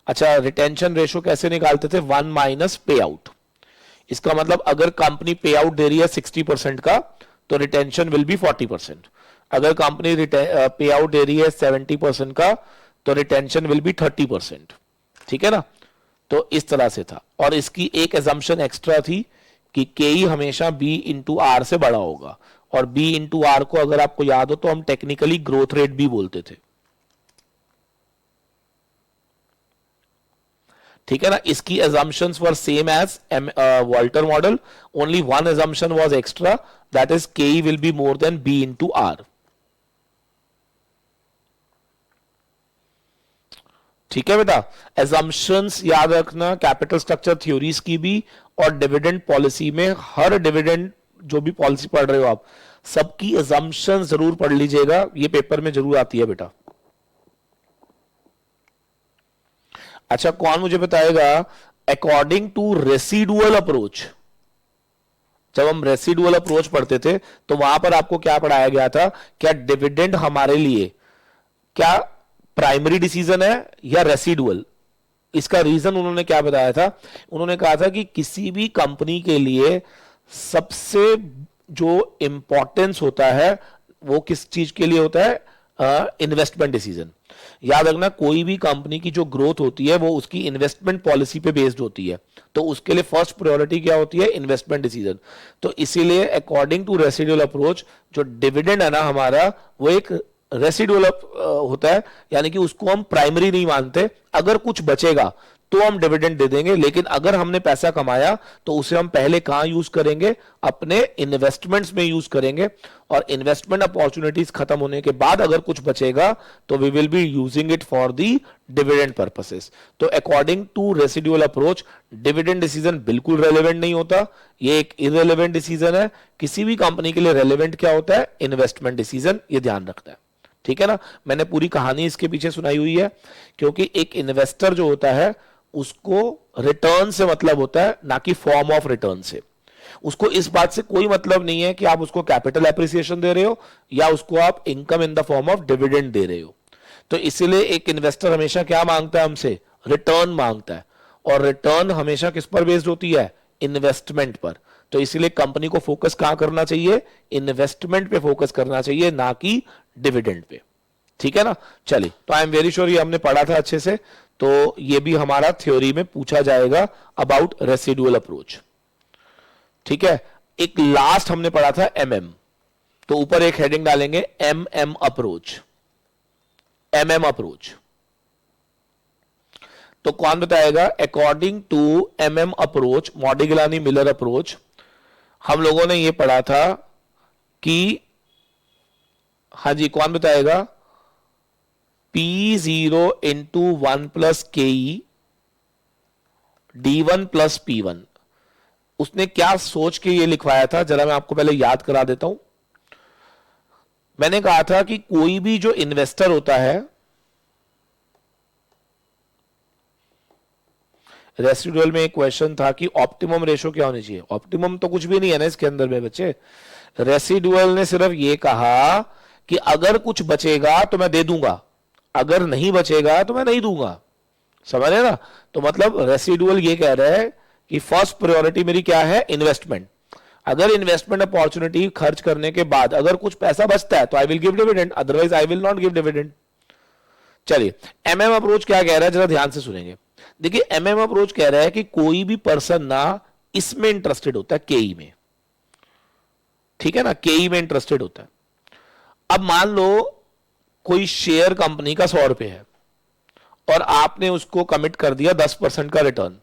अच्छा, रिटेंशन रेशो कैसे निकालते थे? 1 माइनस पे आउट। इसका मतलब अगर कंपनी पे आउट दे रही है 60% का तो रिटेंशन विल बी 40%। अगर कंपनी पे आउट दे रही है 70% का तो रिटेंशन विल बी 30%, ठीक है ना। तो इस तरह से था। और इसकी एक एजम्पशन एक्स्ट्रा थी कि के ई हमेशा बी इंटू आर से बड़ा होगा, और बी इंटू आर को अगर आपको याद हो तो हम टेक्निकली ग्रोथ रेट भी बोलते थे, ठीक है ना। इसकी assumptions were same as Walter model, only one assumption was extra, that is ke will be more than b into r। ठीक है बेटा, assumptions याद रखना कैपिटल स्ट्रक्चर थ्योरीज की भी और डिविडेंड पॉलिसी में। हर डिविडेंड जो भी पॉलिसी पढ़ रहे हो आप, सबकी assumptions जरूर पढ़ लीजिएगा, ये पेपर में जरूर आती है बेटा। अच्छा, कौन मुझे बताएगा अकॉर्डिंग टू रेसिडुअल अप्रोच, जब हम रेसिडुअल अप्रोच पढ़ते थे तो वहां पर आपको क्या पढ़ाया गया था, क्या डिविडेंड हमारे लिए क्या प्राइमरी डिसीजन है या रेसिडुअल? इसका रीजन उन्होंने क्या बताया था, उन्होंने कहा था कि किसी भी कंपनी के लिए सबसे जो इंपॉर्टेंस होता है वो किस चीज के लिए होता है, इन्वेस्टमेंट डिसीजन। याद रखना, कोई भी कंपनी की जो ग्रोथ होती है वो उसकी इन्वेस्टमेंट पॉलिसी पे बेस्ड होती है, तो उसके लिए फर्स्ट प्रायोरिटी क्या होती है, इन्वेस्टमेंट डिसीजन। तो इसीलिए अकॉर्डिंग टू रेसिडुअल अप्रोच जो डिविडेंड है ना हमारा, वो एक रेसिडुअल होता है, यानी कि उसको हम प्राइमरी नहीं मानते। अगर कुछ बचेगा तो हम डिविडेंड दे देंगे, लेकिन अगर हमने पैसा कमाया तो उसे हम पहले कहां यूज करेंगे, अपने इन्वेस्टमेंट्स में यूज करेंगे, और इन्वेस्टमेंट अपॉर्चुनिटीज खत्म होने के बाद अगर कुछ बचेगा तो we will be using it for the dividend purposes. तो according to residual approach dividend decision बिल्कुल रेलेवेंट नहीं होता, ये एक इररेलेवेंट डिसीजन है। किसी भी कंपनी के लिए रेलेवेंट क्या होता है, इन्वेस्टमेंट डिसीजन, ये ध्यान रखना है। ठीक है ना, मैंने पूरी कहानी इसके पीछे सुनाई हुई है, क्योंकि एक इन्वेस्टर जो होता है उसको रिटर्न से मतलब होता है, ना कि फॉर्म ऑफ रिटर्न से। उसको इस बात से कोई मतलब नहीं है कि आप उसको कैपिटल एप्रिसिएशन दे रहे हो या उसको आप income in the form of dividend दे रहे हो। तो इसीलिए एक इन्वेस्टर हमेशा क्या मांगता है हमसे, रिटर्न मांगता है, और रिटर्न हमेशा किस पर बेस्ड होती है, इन्वेस्टमेंट पर। तो इसीलिए कंपनी को फोकस कहां करना चाहिए, इन्वेस्टमेंट पे फोकस करना चाहिए, ना कि डिविडेंड पे। ठीक है ना, चलिए, तो आई एम वेरी श्योर ये हमने पढ़ा था अच्छे से, तो ये भी हमारा थ्योरी में पूछा जाएगा अबाउट रेसिडुअल अप्रोच। ठीक है, एक लास्ट हमने पढ़ा था एमएम, तो ऊपर एक हेडिंग डालेंगे एमएम अप्रोच। एमएम अप्रोच तो कौन बताएगा, according to MM approach, Modigliani Miller approach, हम लोगों ने ये पढ़ा था कि, हाँ जी, कौन बताएगा, P0 into 1 plus KE D1 plus P1। उसने क्या सोच के ये लिखवाया था, जरा मैं आपको पहले याद करा देता हूं। मैंने कहा था कि कोई भी जो इन्वेस्टर होता है, रेसिडुअल में एक क्वेश्चन था कि ऑप्टिमम रेशो क्या होनी चाहिए। ऑप्टिमम तो कुछ भी नहीं है ना इसके अंदर में बच्चे, रेसिडुअल ने सिर्फ ये कहा कि अगर कुछ बचेगा तो मैं दे दूंगा, अगर नहीं बचेगा तो मैं नहीं दूंगा। समझ रहे ना, तो मतलब रेसिडुअल ये कह रहा है कि फर्स्ट प्रायोरिटी मेरी क्या है, इन्वेस्टमेंट। अगर इन्वेस्टमेंट अपॉर्चुनिटी खर्च करने के बाद अगर कुछ पैसा बचता है तो I will give dividend, otherwise I will not give dividend. चलिए, एमएम अप्रोच क्या कह रहा है, जरा ध्यान से सुनेंगे। देखिए, एमएम अप्रोच कह रहा है कि कोई भी पर्सन ना इसमें इंटरेस्टेड होता है, केई में। ठीक है ना, केई में इंटरेस्टेड होता है। अब मान लो कोई शेयर कंपनी का 100 रुपए है और आपने उसको कमिट कर दिया 10% का रिटर्न,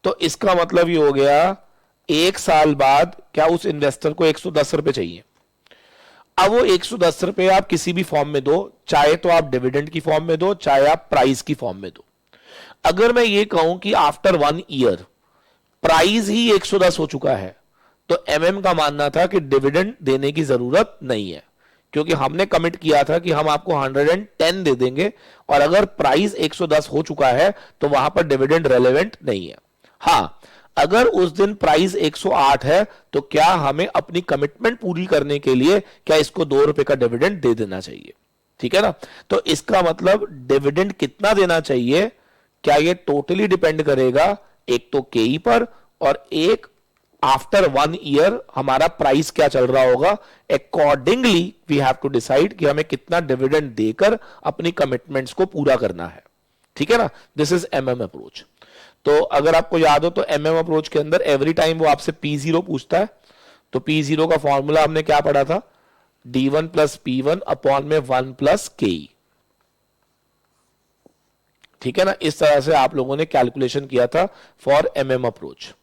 तो इसका मतलब ये हो गया एक साल बाद क्या उस इन्वेस्टर को 110 रुपए चाहिए। अब वो 110 रुपए आप किसी भी फॉर्म में दो, चाहे तो आप डिविडेंड की फॉर्म में दो, चाहे आप प्राइस की फॉर्म में दो। अगर मैं ये कहूं कि आफ्टर 1 ईयर प्राइस ही 110 हो चुका है, तो एमएम का मानना था कि डिविडेंड देने की जरूरत नहीं है, क्योंकि हमने कमिट किया था कि हम आपको 110 दे देंगे, और अगर प्राइस 110 हो चुका है तो वहां पर डिविडेंड रेलेवेंट नहीं है। हां, अगर उस दिन प्राइस 108 है तो क्या हमें अपनी कमिटमेंट पूरी करने के लिए क्या इसको 2 रुपए का डिविडेंड दे देना चाहिए। ठीक है ना, तो इसका मतलब डिविडेंड कितना देना चाहिए, क्या ये टोटली डिपेंड करेगा एक तो केई पर, और एक आफ्टर 1 ईयर हमारा प्राइस क्या चल रहा होगा। Accordingly we have to decide कि हमें कितना डिविडेंड देकर अपनी कमिटमेंट्स को पूरा करना है। ठीक है ना, दिस इज एमएम अप्रोच। तो अगर आपको याद हो तो एमएम अप्रोच के अंदर एवरी टाइम वो आपसे P0 पूछता है, तो P0 का फॉर्मूला हमने क्या पढ़ा था, D1 प्लस P1 अपॉन में 1 प्लस KE। ठीक है ना, इस तरह से आप लोगों ने कैलकुलेशन किया था फॉर एमएम अप्रोच।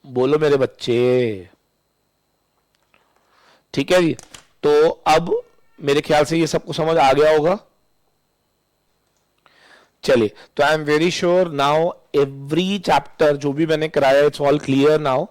बोलो मेरे बच्चे, ठीक है जी। तो अब मेरे ख्याल से ये सबको समझ आ गया होगा। चलिए, तो I am very sure now every chapter जो भी मैंने कराया it's all clear now,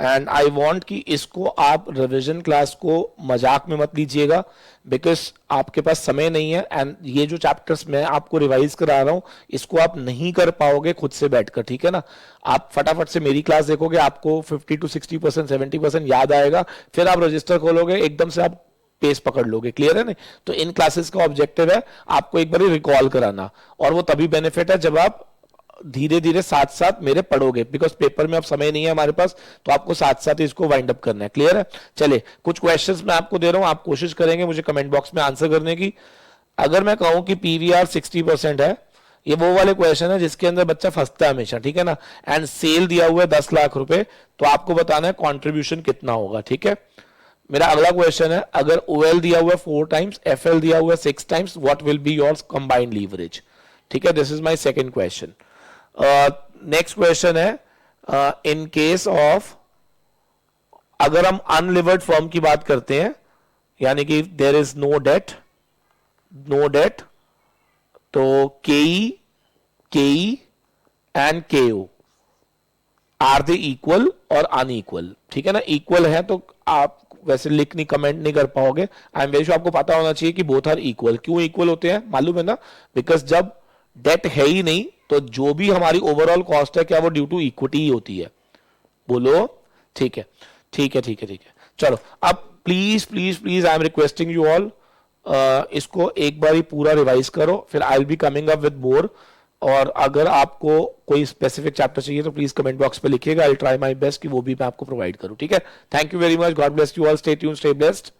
and I want कि इसको आप रिवीजन क्लास को मजाक में मत लीजिएगा, बिकॉज आपके पास समय नहीं है एंड ये जो चैप्टर्स मैं आपको रिवाइज करा रहा हूं इसको आप नहीं कर पाओगे खुद से बैठकर, ठीक है ना। आप फटाफट से मेरी क्लास देखोगे, आपको 50 to 60%, 70% याद आएगा, फिर आप रजिस्टर खोलोगे, एकदम से आप पेस पकड़ लोगे। क्लियर है नहीं? तो इन क्लासेस का ऑब्जेक्टिव है आपको एक बार रिकॉल कराना, और वो तभी बेनिफिट है जब आप धीरे धीरे साथ साथ मेरे पढ़ोगे, बिकॉज पेपर में अब समय नहीं है हमारे पास, तो आपको साथ साथ इसको वाइंड अप करना है। क्लियर है? चलिए, कुछ क्वेश्चंस मैं आपको दे रहा हूं, आप कोशिश करेंगे मुझे कमेंट बॉक्स में आंसर करने की। अगर मैं कहूं कि पीवीआर 60% है, ये वो वाले क्वेश्चन है जिसके अंदर बच्चा फंसता है हमेशा, ठीक है ना। एंड सेल दिया हुआ है 10 लाख रुपए, तो आपको बताना है कॉन्ट्रीब्यूशन कितना होगा, ठीक है। मेरा अगला क्वेश्चन है, अगर ओएल दिया हुआ है 4 टाइम्स, एफएल दिया हुआ है 6 times, what will be your combined leverage, ठीक है। This is my second question. Next question है, इन केस ऑफ, अगर हम अनलिवर्ड फर्म की बात करते हैं, यानी कि देयर इज नो डेट, तो केई, एंड केओ आर दे इक्वल और अनइक्वल, ठीक है ना। इक्वल है तो आप वैसे लिख नहीं, कमेंट नहीं कर पाओगे। आई एम वेरी श्योर आपको पता होना चाहिए कि बोथ आर इक्वल। क्यों इक्वल होते हैं मालूम है ना? बिकॉज जब डेट है ही नहीं तो जो भी हमारी ओवरऑल कॉस्ट है क्या वो ड्यू टू इक्विटी ही होती है? बोलो। ठीक है, ठीक है, ठीक है, ठीक है। चलो अब please please please I am requesting you all, इसको एक बार ही पूरा रिवाइज करो, फिर आई will be coming up with more. और अगर आपको कोई स्पेसिफिक चैप्टर चाहिए तो प्लीज कमेंट बॉक्स पे लिखिएगा, I will try my best कि वो भी मैं आपको प्रोवाइड करूं, ठीक है। Thank you very much, God bless you all, stay tuned, stay blessed.